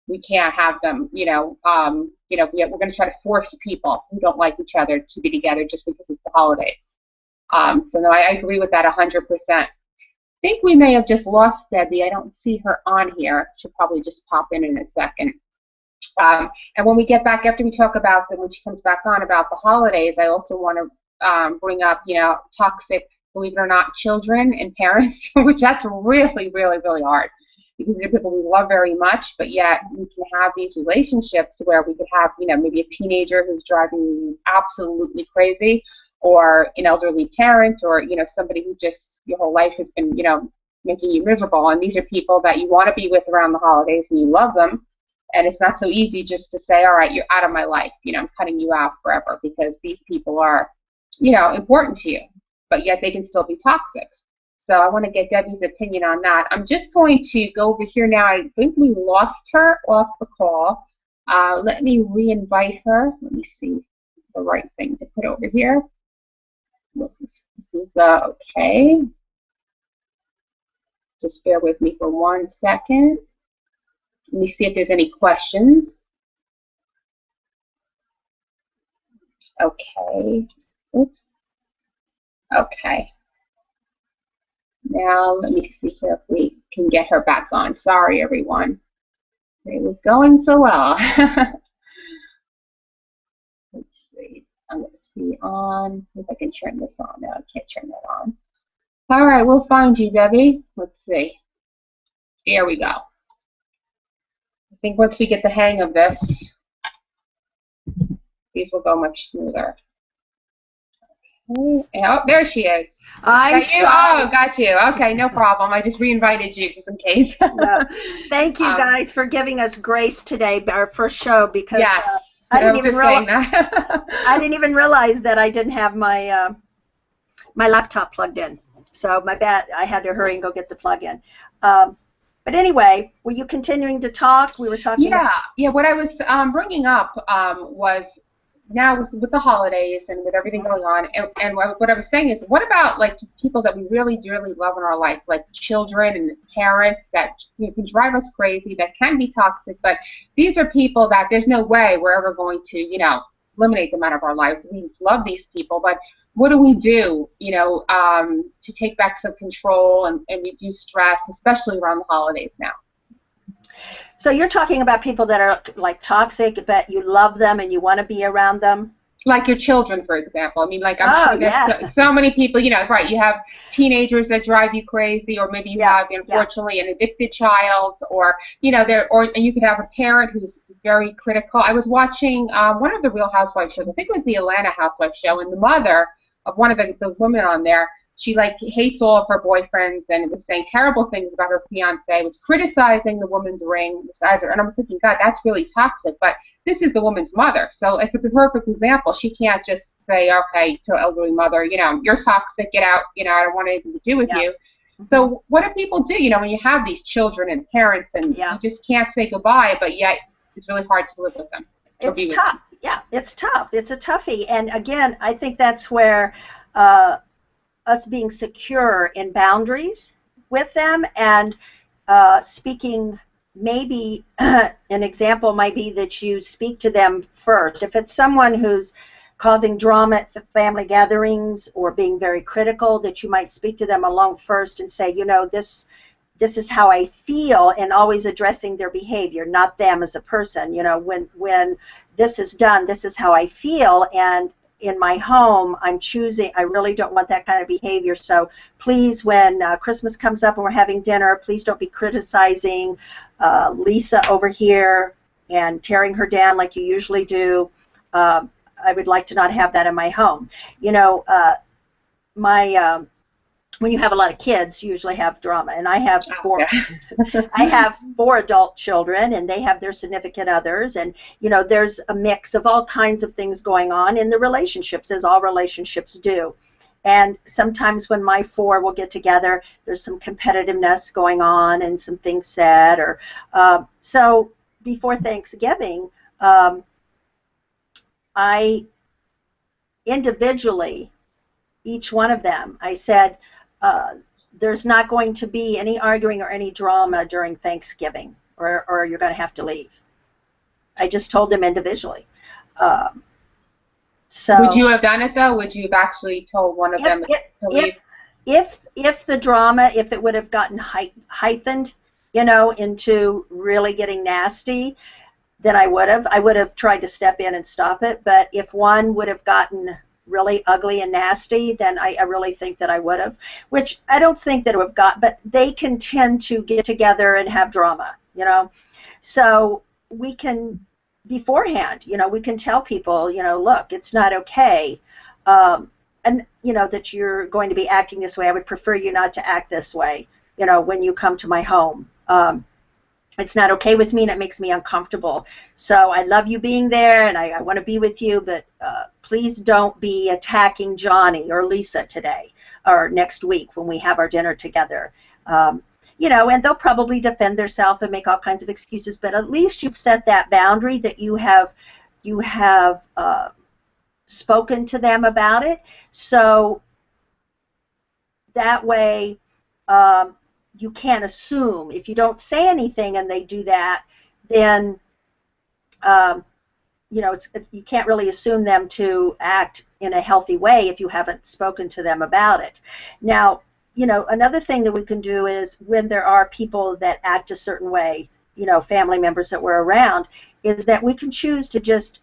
we can't have them, we're going to try to force people who don't like each other to be together just because it's the holidays. So no, I agree with that 100%. I think we may have just lost Debbie. I don't see her on here. She'll probably just pop in a second. And when we get back, after we talk about when she comes back on about the holidays, I also want to bring up, toxic, believe it or not, children and parents, which that's really, really, really hard. Because they're people we love very much, but yet we can have these relationships where we could have, maybe a teenager who's driving you absolutely crazy, or an elderly parent, or, somebody who just your whole life has been, making you miserable. And these are people that you want to be with around the holidays and you love them. And it's not so easy just to say, all right, you're out of my life, I'm cutting you out forever, because these people are, important to you, but yet they can still be toxic. So I want to get Debbie's opinion on that. I'm just going to go over here now. I think we lost her off the call. Let me re-invite her. Let me see the right thing to put over here. This is okay. Just bear with me for 1 second. Let me see if there's any questions. Okay. Oops. Okay. Now, let me see here if we can get her back on. Sorry, everyone. It was going so well. Let's see. I'm going to see on. See if I can turn this on. No, I can't turn that on. All right, we'll find you, Debbie. Let's see. Here we go. I think once we get the hang of this, these will go much smoother. Okay. Oh, there she is. I'm sorry. Oh, got you. Okay, no problem. I just re-invited you just in case. No. Thank you guys for giving us grace today, our first show, because yes. I didn't even realize that I didn't have my my laptop plugged in. So my bad. I had to hurry and go get the plug-in. But anyway, were you continuing to talk? We were talking. Yeah. What I was bringing up was, now with the holidays and with everything going on, and what I was saying is, what about like people that we really dearly love in our life, like children and parents that can drive us crazy, that can be toxic, but these are people that there's no way we're ever going to, eliminate them out of our lives. We love these people, but what do we do, to take back some control and reduce stress, especially around the holidays now? So you're talking about people that are like toxic, but you love them and you want to be around them? Like your children, for example. I mean, like, I'm sure there's so many people, right, you have teenagers that drive you crazy, or maybe you have, unfortunately, an addicted child, or, and you could have a parent who's very critical. I was watching one of the Real Housewives shows, I think it was the Atlanta Housewives show, and the mother of one of the women on there, she like hates all of her boyfriends and was saying terrible things about her fiance, was criticizing the woman's ring besides her. And I'm thinking, God, that's really toxic. But this is the woman's mother, so it's a perfect example. She can't just say, okay, to her elderly mother, you know, you're toxic, get out, you know, I don't want anything to do with you. So what do people do, you know, when you have these children and parents and you just can't say goodbye, but yet it's really hard to live with them? It's tough. Yeah, it's tough. It's a toughie. And again, I think that's where us being secure in boundaries with them and speaking, maybe an example might be that you speak to them first. If it's someone who's causing drama at family gatherings or being very critical, that you might speak to them alone first and say, you know, this is how I feel, and always addressing their behavior, not them as a person. You know, when this is done, this is how I feel, and in my home, I'm choosing, I really don't want that kind of behavior. So please, when Christmas comes up and we're having dinner, please don't be criticizing Lisa over here and tearing her down like you usually do. I would like to not have that in my home. You know, when you have a lot of kids, you usually have drama, and I have I have 4 adult children, and they have their significant others, and you know, there's a mix of all kinds of things going on in the relationships, as all relationships do. And sometimes when my 4 will get together, there's some competitiveness going on and some things said, or so before Thanksgiving, I individually, each one of them, I said, there's not going to be any arguing or any drama during Thanksgiving, or you're going to have to leave. I just told them individually. So would you have done it though? Would you have actually told one of them to leave? If the drama, if it would have gotten heightened, you know, into really getting nasty, then I would have tried to step in and stop it. But if one would have gotten really ugly and nasty, then I really think that I would have, which I don't think that it would have got, but they can tend to get together and have drama, you know. So we can, beforehand, you know, we can tell people, you know, look, it's not okay, and, you know, that you're going to be acting this way. I would prefer you not to act this way, you know, when you come to my home. It's not okay with me, and it makes me uncomfortable. So I love you being there, and I want to be with you, but please don't be attacking Johnny or Lisa today or next week when we have our dinner together. You know, and they'll probably defend themselves and make all kinds of excuses, but at least you've set that boundary, that you have spoken to them about it. So that way, you can't assume. If you don't say anything and they do that, then you know, you can't really assume them to act in a healthy way if you haven't spoken to them about it. Now, you know, another thing that we can do is, when there are people that act a certain way, you know, family members that we're around, is that we can choose to just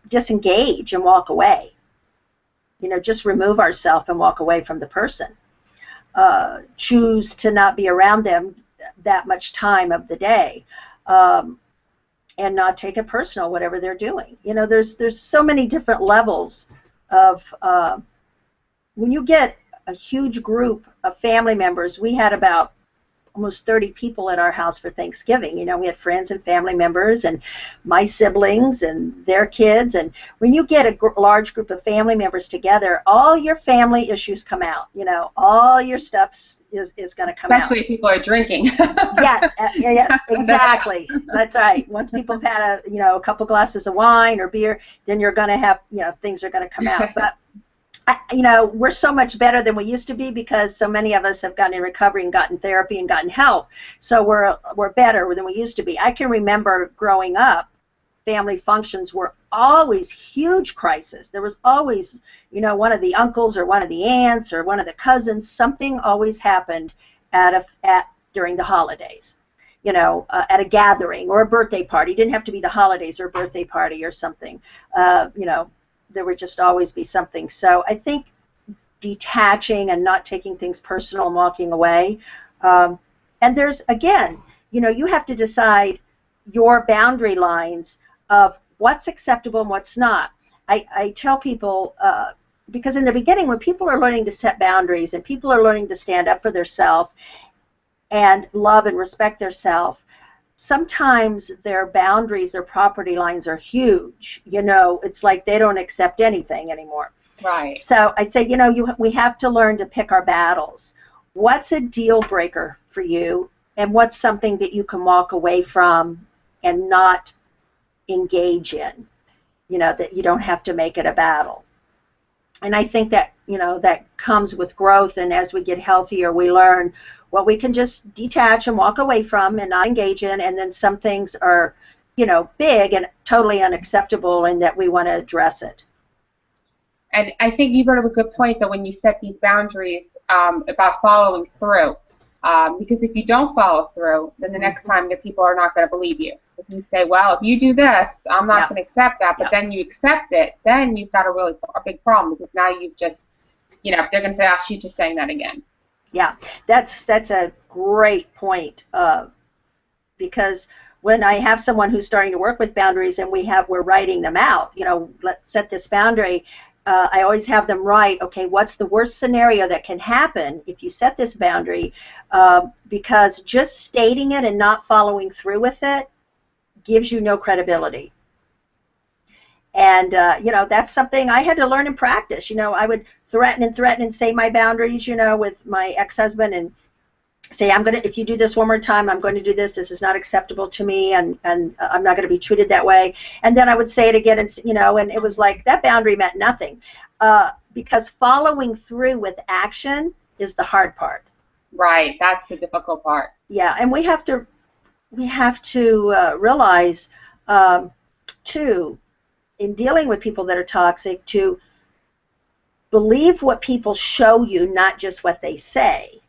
disengage and walk away. You know, just remove ourselves and walk away from the person. Choose to not be around them that much time of the day, and not take it personal, whatever they're doing. You know, there's so many different levels of, when you get a huge group of family members. We had about almost 30 people at our house for Thanksgiving. You know, we had friends and family members and my siblings and their kids. And when you get a large group of family members together, all your family issues come out. You know, all your stuff is going to come out. Especially if people are drinking. Yes, yes, exactly. That's right. Once people have had a couple glasses of wine or beer, then you're going to have, things are going to come out. But we're so much better than we used to be, because so many of us have gotten in recovery and gotten therapy and gotten help. So we're better than we used to be. I can remember growing up, family functions were always huge crisis. There was always, one of the uncles or one of the aunts or one of the cousins. Something always happened during the holidays. At a gathering or a birthday party. It didn't have to be the holidays or a birthday party or something. There would just always be something. So I think detaching and not taking things personal and walking away. And there's, again, you have to decide your boundary lines of what's acceptable and what's not. I tell people, because in the beginning, when people are learning to set boundaries and people are learning to stand up for themselves and love and respect themselves, sometimes their boundaries, their property lines are huge. You know, it's like they don't accept anything anymore. Right. So I say, you know, we have to learn to pick our battles. What's a deal breaker for you, and what's something that you can walk away from and not engage in? You know, that you don't have to make it a battle. And I think that, you know, that comes with growth, and as we get healthier, we learn what we can just detach and walk away from and not engage in, and then some things are, you know, big and totally unacceptable, and that we want to address it. And I think you brought up a good point, though, when you set these boundaries about following through. Because if you don't follow through, then the next time the people are not going to believe you. If you say, well, if you do this, I'm not going to accept that, but then you accept it, then you've got a big problem, because now you've just, you know, they're going to say, oh, she's just saying that again. Yeah, that's a great point, because when I have someone who's starting to work with boundaries and we're writing them out, you know, let's set this boundary. I always have them write, okay, what's the worst scenario that can happen if you set this boundary? Because just stating it and not following through with it gives you no credibility. And, you know, that's something I had to learn and practice. You know, I would threaten and say my boundaries, you know, with my ex-husband, and say, if you do this one more time, I'm going to do this. This is not acceptable to me, and I'm not going to be treated that way. And then I would say it again, and, you know, and it was like that boundary meant nothing, because following through with action is the hard part. Right, that's the difficult part. Yeah, and we have to realize, too, in dealing with people that are toxic, to believe what people show you, not just what they say.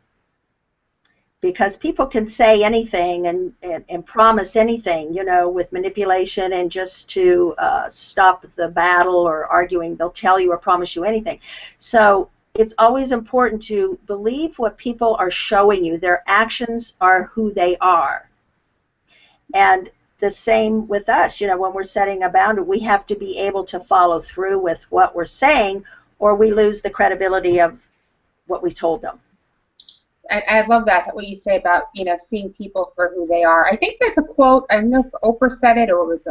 Because people can say anything and promise anything, you know, with manipulation and just to stop the battle or arguing. They'll tell you or promise you anything. So it's always important to believe what people are showing you. Their actions are who they are. And the same with us, you know, when we're setting a boundary, we have to be able to follow through with what we're saying, or we lose the credibility of what we told them. I love that, what you say about, you know, seeing people for who they are. I think there's a quote, I don't know if Oprah said it, or it was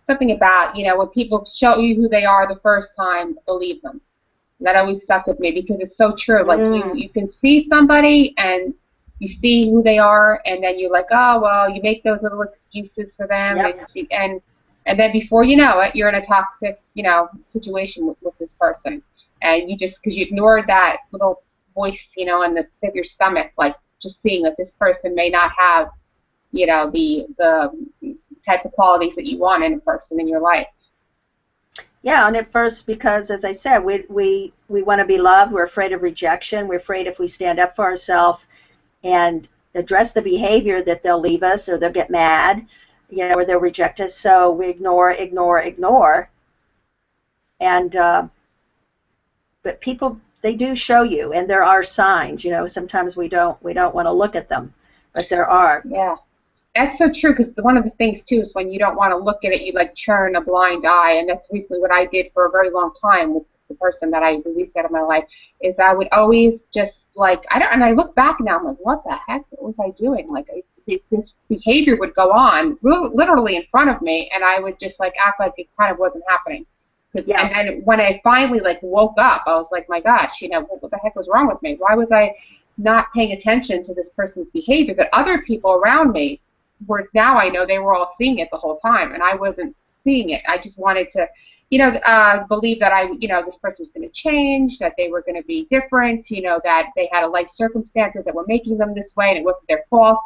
something about, you know, when people show you who they are the first time, believe them. And that always stuck with me, because it's so true. Like, you can see somebody and you see who they are, and then you're like, oh, well, you make those little excuses for them, and then before you know it, you're in a toxic, you know, situation with this person. And you just, because you ignored that little voice, you know, in the pit of your stomach, like just seeing that this person may not have, you know, the type of qualities that you want in a person in your life. Yeah, and at first, because as I said, we want to be loved. We're afraid of rejection. We're afraid if we stand up for ourselves and address the behavior that they'll leave us, or they'll get mad, you know, or they'll reject us. So we ignore. And but people, they do show you, and there are signs. You know, sometimes we don't want to look at them, but there are. Yeah, that's so true. Because one of the things too is when you don't want to look at it, you like turn a blind eye, and that's recently what I did for a very long time with the person that I released out of my life. Is I would always just like and I look back now, I'm like, what the heck? What was I doing? Like this behavior would go on literally in front of me, and I would just like act like it kind of wasn't happening. Yeah. And then when I finally like woke up, I was like, my gosh, you know, what the heck was wrong with me? Why was I not paying attention to this person's behavior that other people around me were? Now I know they were all seeing it the whole time, and I wasn't seeing it. I just wanted to, you know, believe that this person was going to change, that they were going to be different, you know, that they had a life circumstances that were making them this way, and it wasn't their fault,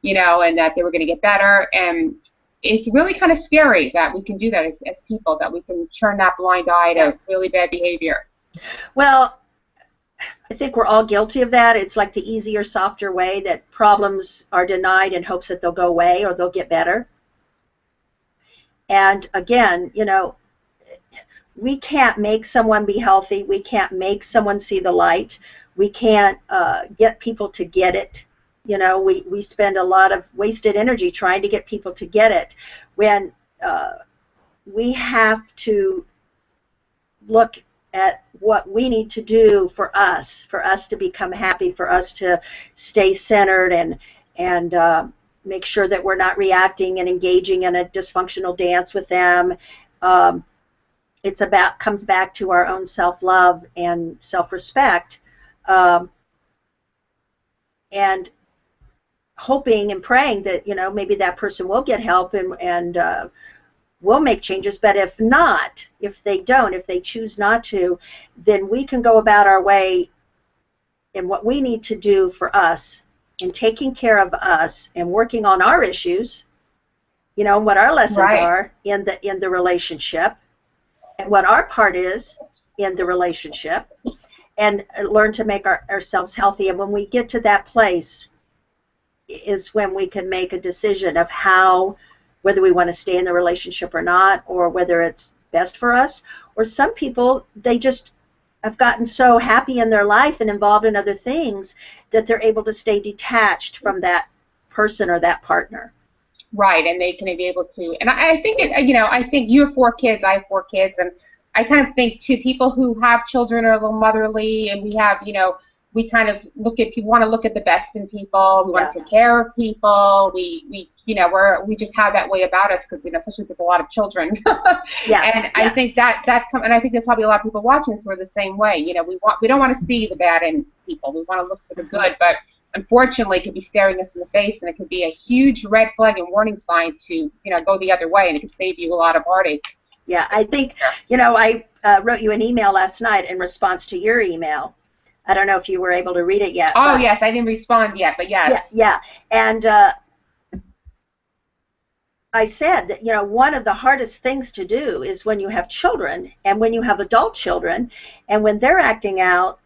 you know, and that they were going to get better. And it's really kind of scary that we can do that as people, that we can turn that blind eye to really bad behavior. Well, I think we're all guilty of that. It's like the easier, softer way that problems are denied in hopes that they'll go away or they'll get better. And again, you know, we can't make someone be healthy. We can't make someone see the light. We can't get people to get it. You know, we spend a lot of wasted energy trying to get people to get it, when we have to look at what we need to do for us to become happy, for us to stay centered and make sure that we're not reacting and engaging in a dysfunctional dance with them. Comes back to our own self-love and self-respect, and hoping and praying that, you know, maybe that person will get help and will make changes. But if not, if they choose not to, then we can go about our way in what we need to do for us, in taking care of us and working on our issues, you know, what our lessons are in the relationship, and what our part is in the relationship, and learn to make ourselves healthy. And when we get to that place is when we can make a decision of whether we want to stay in the relationship or not, or whether it's best for us. Or some people, they just have gotten so happy in their life and involved in other things that they're able to stay detached from that person or that partner. Right, and they can be able to, and I think, I think you have 4 kids, I have 4 kids, and I kind of think, too, people who have children are a little motherly, and we have, we kind of want to look at the best in people, we want to take care of people, we just have that way about us, because, especially with a lot of children. I think and I think there's probably a lot of people watching this who are the same way. We don't want to see the bad in people, we want to look for the good, but unfortunately, it could be staring us in the face, and it could be a huge red flag and warning sign to, go the other way, and it could save you a lot of heartache. Yeah, I think, I wrote you an email last night in response to your email. I don't know if you were able to read it yet. Oh, yes, I didn't respond yet, but yes. Yeah, and I said that, one of the hardest things to do is when you have children, and when you have adult children, and when they're acting out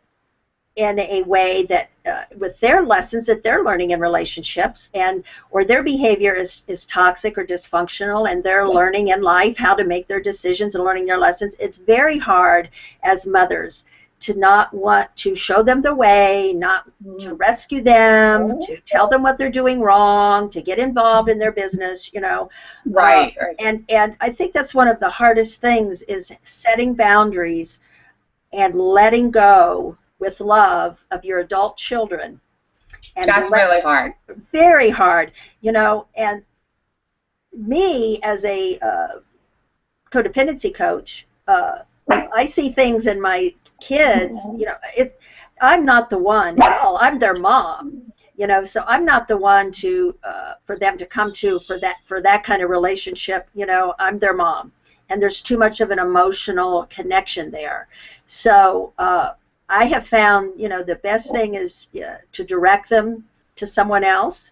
in a way that with their lessons that they're learning in relationships, or their behavior is toxic or dysfunctional, and they're learning in life how to make their decisions and learning their lessons. It's very hard as mothers to not want to show them the way, not to rescue them, to tell them what they're doing wrong, to get involved in their business, Right. And I think that's one of the hardest things, is setting boundaries and letting go with love of your adult children. And that's really hard. Very hard, and me as a codependency coach, I see things in my kids, I'm not the one at all. I'm their mom, so I'm not the one for them to come to for that kind of relationship. I'm their mom, and there's too much of an emotional connection there. So I have found, the best thing is to direct them to someone else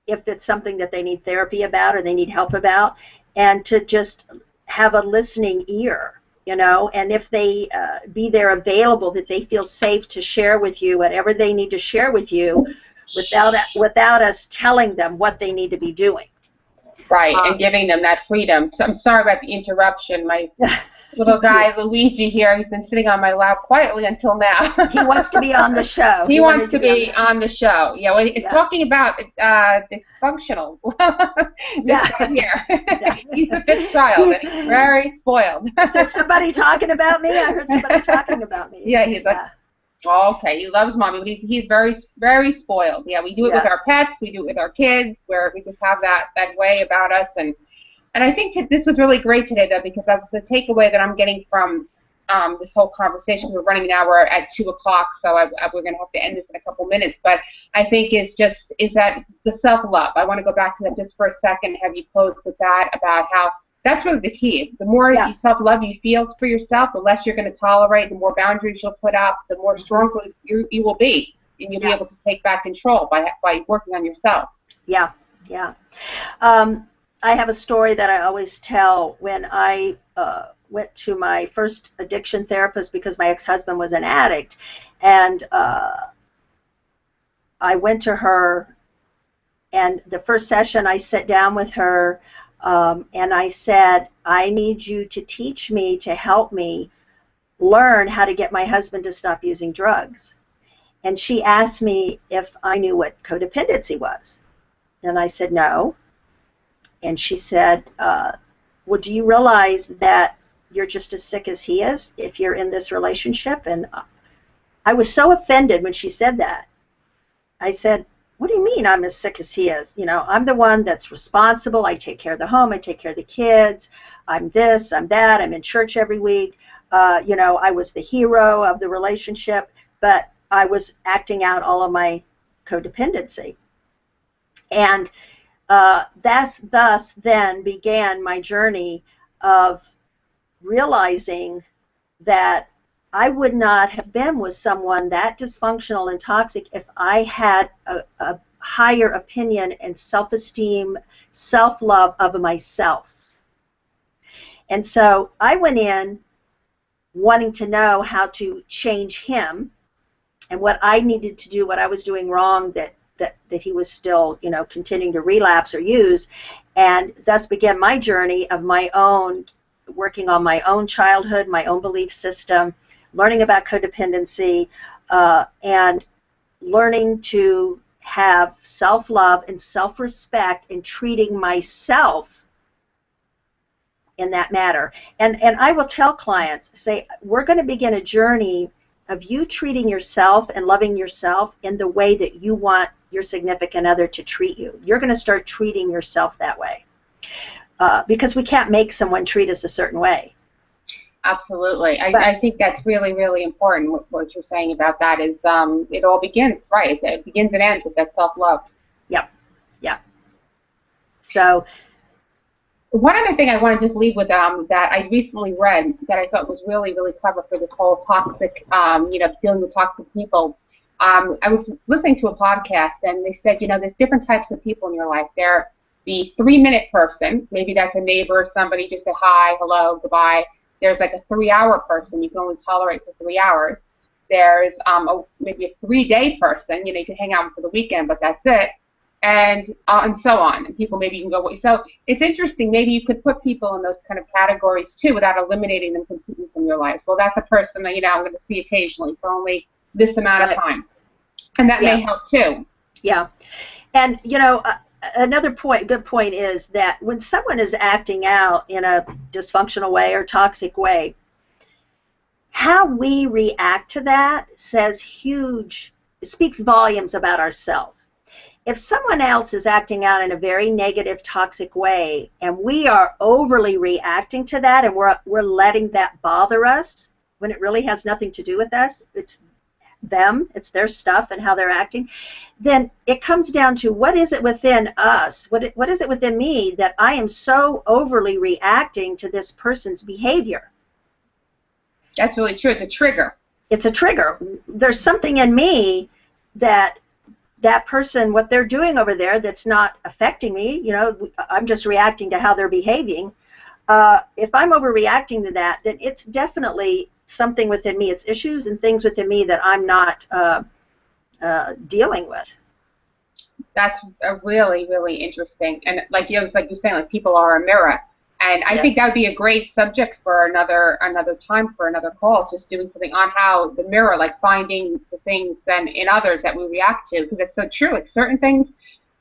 if it's something that they need therapy about or they need help about, and to just have a listening ear, and if they be there available, that they feel safe to share with you whatever they need to share with you without us telling them what they need to be doing. Right, and giving them that freedom. So I'm sorry about the interruption. My little guy, Luigi, here, he's been sitting on my lap quietly until now. He wants to be on the show. He wants to be on the show. Yeah, well, it's talking about dysfunctional. Here. He's a bit child, and he's very spoiled. Is that somebody talking about me? I heard somebody talking about me. Yeah, he's like, okay, he loves mommy, but he's very, very spoiled. Yeah, we do it with our pets, we do it with our kids, where we just have that way about us. And I think this was really great today, though, because that's the takeaway that I'm getting from this whole conversation. We're running now. We're at 2 o'clock, so we're going to have to end this in a couple minutes. But I think is that the self-love. I want to go back to that just for a second, have you close with that, about how that's really the key. The more self-love you feel for yourself, the less you're going to tolerate, the more boundaries you'll put up, the more stronger you will be, and you'll be able to take back control by working on yourself. Yeah. I have a story that I always tell. When I went to my first addiction therapist, because my ex-husband was an addict, and I went to her, and the first session I sat down with her, and I said, I need you to teach me, to help me learn how to get my husband to stop using drugs. And she asked me if I knew what codependency was. And I said, no. And she said, well, do you realize that you're just as sick as he is if you're in this relationship. And I was so offended when she said that. I said, what do you mean I'm as sick as he is? I'm the one that's responsible. I take care of the home. I take care of the kids. I'm this, I'm that. I'm in church every week. I was the hero of the relationship, but I was acting out all of my codependency. And thus then began my journey of realizing that I would not have been with someone that dysfunctional and toxic if I had a higher opinion and self-esteem, self-love of myself. And so I went in wanting to know how to change him and what I needed to do, what I was doing wrong that he was still, continuing to relapse or use, and thus began my journey of my own, working on my own childhood, my own belief system, learning about codependency, and learning to have self-love and self-respect and treating myself in that matter. And I will tell clients, say, we're going to begin a journey of you treating yourself and loving yourself in the way that you want your significant other to treat you. You're going to start treating yourself that way, because we can't make someone treat us a certain way. Absolutely. I think that's really, really important. What you're saying about that is it all begins, right? It begins and ends with that self-love. Yep. Yeah. So one other thing I want to just leave with that I recently read that I thought was really, really clever for this whole toxic, dealing with toxic people. I was listening to a podcast, and they said, there's different types of people in your life. There, the 3-minute person, maybe that's a neighbor, somebody just say hi, hello, goodbye. There's like a 3-hour person you can only tolerate for 3 hours. There's maybe a 3-day person, you can hang out for the weekend, but that's it. And so on. And people maybe you can go, so it's interesting, maybe you could put people in those kind of categories too without eliminating them completely from your life. Well, that's a person that, I'm going to see occasionally for only this amount of time. And that may help too. Yeah. And, another good point is that when someone is acting out in a dysfunctional way or toxic way, how we react to that speaks volumes about ourselves. If someone else is acting out in a very negative, toxic way, and we are overly reacting to that, and we're letting that bother us when it really has nothing to do with us, it's them, it's their stuff and how they're acting, then it comes down to what is it within us, what is it within me that I am so overly reacting to this person's behavior. That's really true. It's a trigger. It's a trigger. There's something in me that person, what they're doing over there, that's not affecting me. I'm just reacting to how they're behaving. If I'm overreacting to that, then it's definitely something within me. It's issues and things within me that I'm not dealing with. That's a really, really interesting. And like you're saying, like people are a mirror. And I think that would be a great subject for another time, for another call. It's just doing something on how the mirror, like finding the things then in others that we react to, because it's so true. Like certain things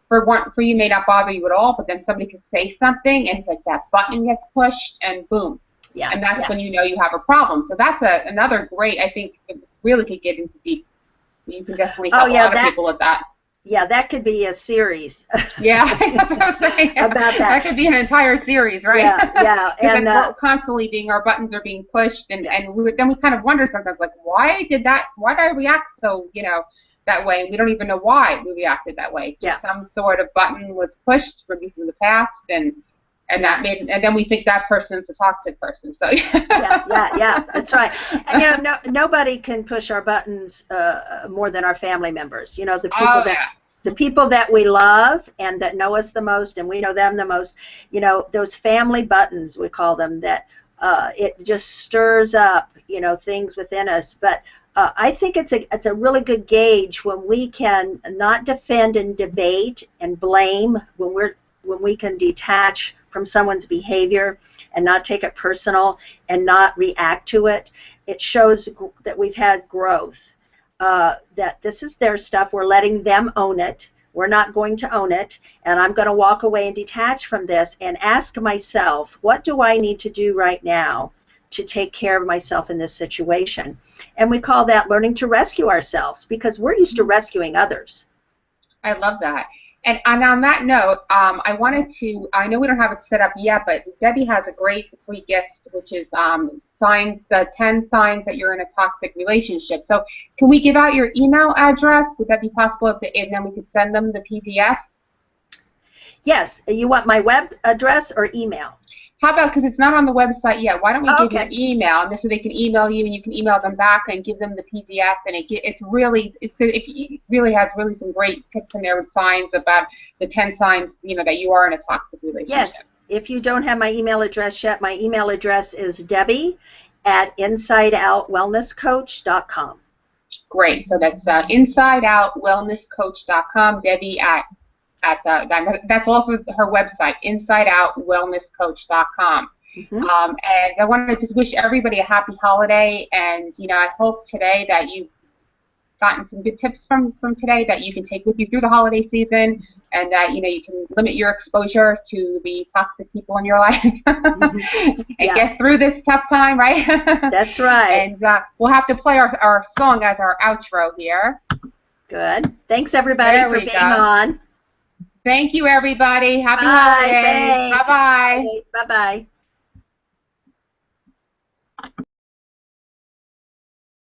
for you may not bother you at all, but then somebody could say something, and it's like that button gets pushed, and boom. Yeah. And that's when you know you have a problem. So that's another great. I think it really could get into deep. You can definitely help a lot of people with that. Yeah, that could be a series. Yeah, that's what I was saying. About that. That could be an entire series, right? Yeah. And we're constantly our buttons are being pushed, and then we kind of wonder sometimes, like, why did I react so, that way? We don't even know why we reacted that way. Just some sort of button was pushed from the past, and that and then we think that person's a toxic person. So yeah, that's right. And nobody can push our buttons more than our family members. The people that we love and that know us the most, and we know them the most. Those family buttons, we call them, that it just stirs up things within us. But I think it's a really good gauge when we can not defend and debate and blame, when we can detach from someone's behavior and not take it personal and not react to it. It shows that we've had growth, that this is their stuff. We're letting them own it. We're not going to own it, and I'm going to walk away and detach from this and ask myself, what do I need to do right now to take care of myself in this situation. And we call that learning to rescue ourselves, because we're used to rescuing others. I love that. And on that note, I wanted to, I know we don't have it set up yet, but Debbie has a great free gift, which is signs, the 10 signs that you're in a toxic relationship. So can we give out your email address? Would that be possible? And then we could send them the PDF? Yes. You want my web address or email? How about, because it's not on the website yet, why don't we give Okay. your email, and so they can email you, and you can email them back and give them the PDF, and it really has really some great tips in there with signs about the 10 signs, that you are in a toxic relationship. Yes. If you don't have my email address yet, my email address is Debbie@InsideOutWellnessCoach.com. Great. So that's InsideOutWellnessCoach.com. Debbie that's also her website, InsideOutWellnessCoach.com. Mm-hmm. And I want to just wish everybody a happy holiday, and I hope today that you've gotten some good tips from today that you can take with you through the holiday season, and that you can limit your exposure to the toxic people in your life and get through this tough time, right? That's right. And we'll have to play our song as our outro here. Good. Thanks everybody for being on. Thank you, everybody. Happy holidays. Thanks. Bye-bye. Bye-bye.